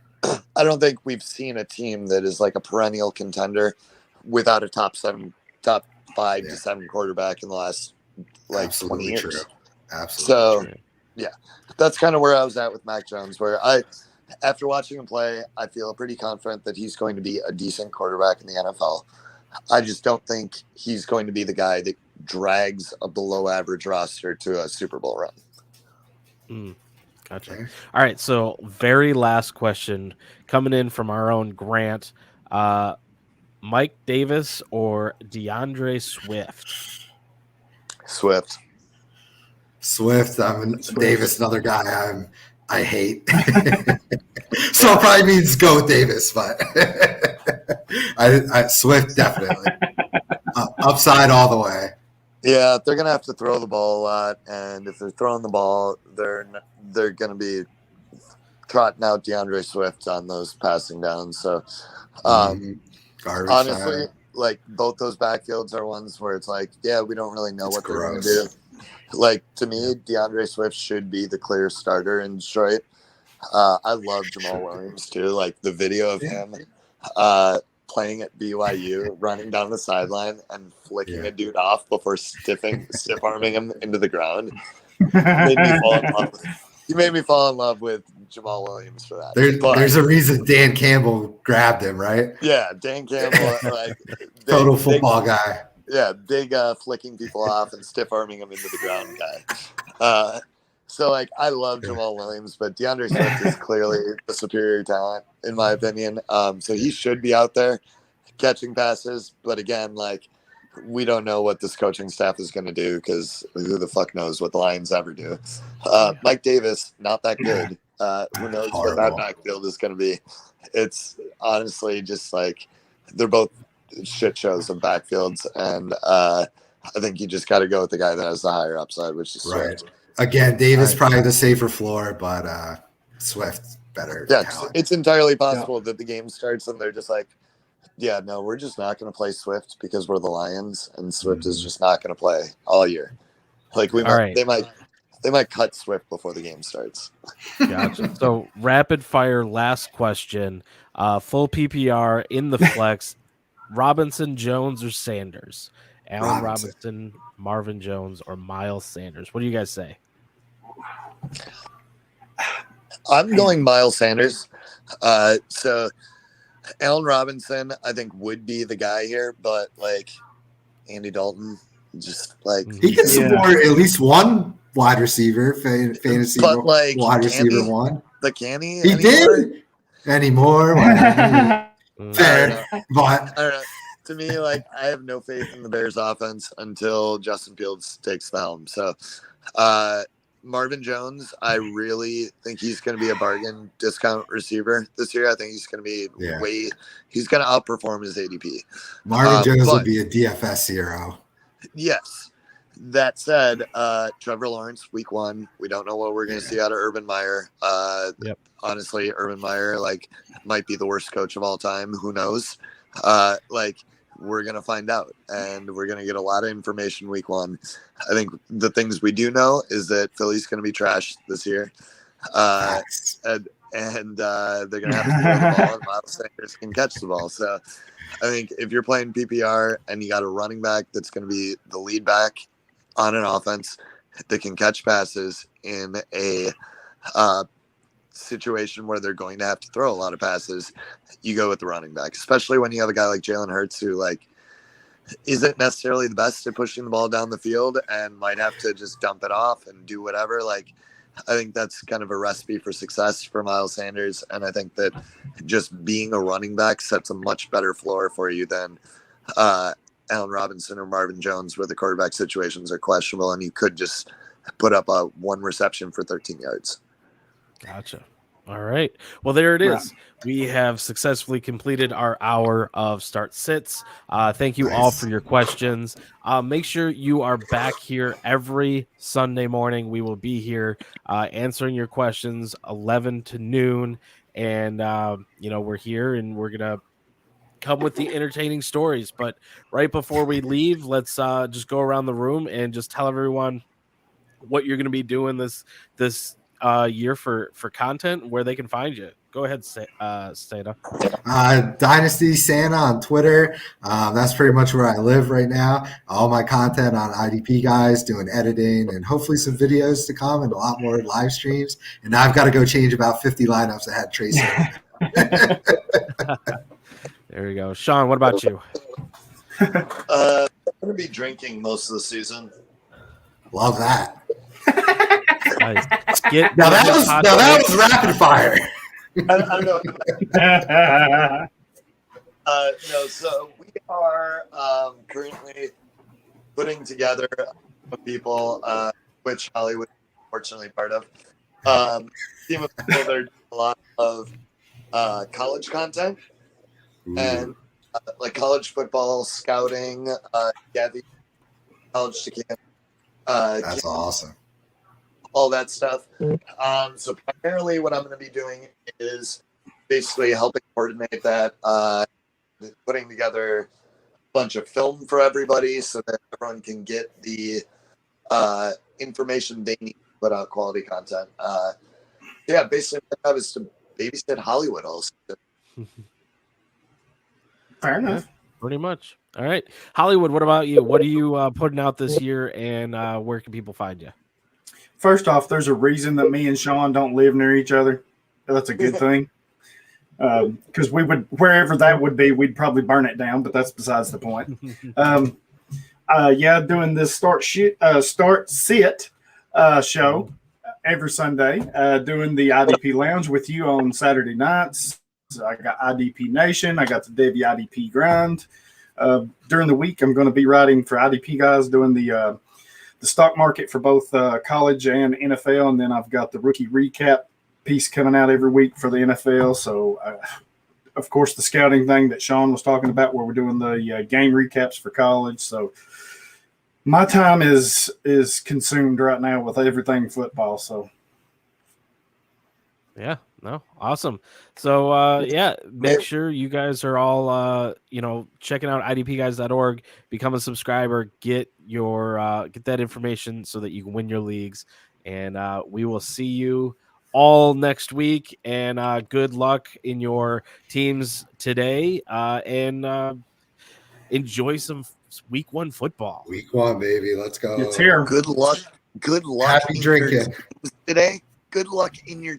I don't think we've seen a team that is like a perennial contender without a top 5 to 7 quarterback in the last Absolutely 20 years. True. Absolutely. So true. yeah, that's kind of where I was at with Mac Jones, where after watching him play, I feel pretty confident that he's going to be a decent quarterback in the NFL. I just don't think he's going to be the guy that drags a below average roster to a Super Bowl run. Gotcha. Okay. All right, so very last question coming in from our own Grant. Mike Davis or DeAndre Swift? Swift. Davis, another guy I hate. So it probably means go with Davis, but I Swift definitely upside all the way. Yeah, they're gonna have to throw the ball a lot, and if they're throwing the ball, they're gonna be trotting out DeAndre Swift on those passing downs. So, Garbage honestly, time. like, both those backfields are ones where it's like, yeah, we don't really know It's what they're gonna gross. do. Like, to me, DeAndre Swift should be the clear starter in Detroit. I love Jamal Williams too. Like, the video of him playing at BYU, running down the sideline and flicking a dude off before stiff arming him into the ground. He made me fall in love with Jamal Williams for that. There's a reason Dan Campbell grabbed him, right? Yeah, Dan Campbell, Total football guy. Yeah, big flicking people off and stiff arming them into the ground guy. So, like, I love Jamal Williams, but DeAndre Swift is clearly the superior talent, in my opinion. So he should be out there catching passes. But again, like, we don't know what this coaching staff is going to do, because who the fuck knows what the Lions ever do. Mike Davis, not that good. Who knows what that backfield is going to be. It's honestly just like they're both shit shows of backfields. And I think you just got to go with the guy that has the higher upside, which is Swift. Right. Again, Davis probably the safer floor, but Swift better. Yeah, talent. it's entirely possible that the game starts and they're just like, Yeah, no, we're just not going to play Swift because we're the Lions, and Swift is just not going to play all year. Like they might cut Swift before the game starts. Gotcha. So rapid fire, last question. Full PPR in the flex. Robinson, Jones, or Sanders? Allen Robinson, Marvin Jones, or Miles Sanders? What do you guys say? I'm going Miles Sanders. So Allen Robinson, I think, would be the guy here, but like Andy Dalton, just like he can support at least one wide receiver, fantasy but like wide receiver one. But can he? He did anymore. Fair, but I don't know. To me, like I have no faith in the Bears offense until Justin Fields takes the helm. So Marvin Jones, I really think he's going to be a bargain discount receiver this year. I think he's going to be he's going to outperform his ADP. Marvin Jones will be a DFS hero. Yes. That said, Trevor Lawrence, week 1, we don't know what we're going to see out of Urban Meyer. Honestly, Urban Meyer might be the worst coach of all time. Who knows? We're going to find out, and we're going to get a lot of information week 1. I think the things we do know is that Philly's going to be trash this year. And they're going to have to throw the ball, and Miles Sanders can catch the ball. So I think if you're playing PPR and you got a running back that's going to be the lead back on an offense that can catch passes in a situation where they're going to have to throw a lot of passes, you go with the running back, especially when you have a guy like Jalen Hurts who isn't necessarily the best at pushing the ball down the field and might have to just dump it off and do whatever. I think that's kind of a recipe for success for Miles Sanders. And I think that just being a running back sets a much better floor for you than Allen Robinson or Marvin Jones, where the quarterback situations are questionable and you could just put up a 1 reception for 13 yards. Gotcha. All right. Well, there it is. We have successfully completed our hour of start sits. Thank you all for your questions. Make sure you are back here every Sunday morning. We will be here answering your questions 11 to noon. And, we're here and we're going to come with the entertaining stories. But right before we leave, let's just go around the room and just tell everyone what you're going to be doing this year for content, where they can find you. Go ahead, Santa. Dynasty Santa on Twitter. That's pretty much where I live right now. All my content on IDP guys, doing editing and hopefully some videos to come and a lot more live streams. And now I've got to go change about 50 lineups. I had Trey Sermon. There we go. Sean, what about you? I'm going to be drinking most of the season. Love that. Nice. Now that was rapid fire. I don't know. No, so we are currently putting together people, which Hollywood is unfortunately part of. Team of people that are doing a lot of college content and college football scouting, college to camp. That's awesome. All that stuff. So primarily what I'm going to be doing is basically helping coordinate that, putting together a bunch of film for everybody so that everyone can get the information they need to put out quality content. Basically my job is to babysit Hollywood also. Fair enough. Yeah, pretty much. All right. Hollywood, what about you? What are you putting out this year, and where can people find you? First off, there's a reason that me and Sean don't live near each other. That's a good thing. Because we would, wherever that would be, we'd probably burn it down, but that's besides the point. Doing this start sit show every Sunday, doing the IDP Lounge with you on Saturday nights. I got IDP Nation. I got the Davey IDP Grind. During the week, I'm going to be writing for IDP guys, doing the stock market for both college and NFL. And then I've got the rookie recap piece coming out every week for the NFL. So, of course, the scouting thing that Sean was talking about, where we're doing the game recaps for college. So my time is consumed right now with everything football. So Yeah, no, awesome. So make sure you guys are all checking out idpguys.org, become a subscriber, get that information so that you can win your leagues, and we will see you all next week, and good luck in your teams today, and enjoy some week 1 football. Week 1, baby. Let's go. It's here. Good luck. Good luck Happy in drinking. your teams today. Good luck in your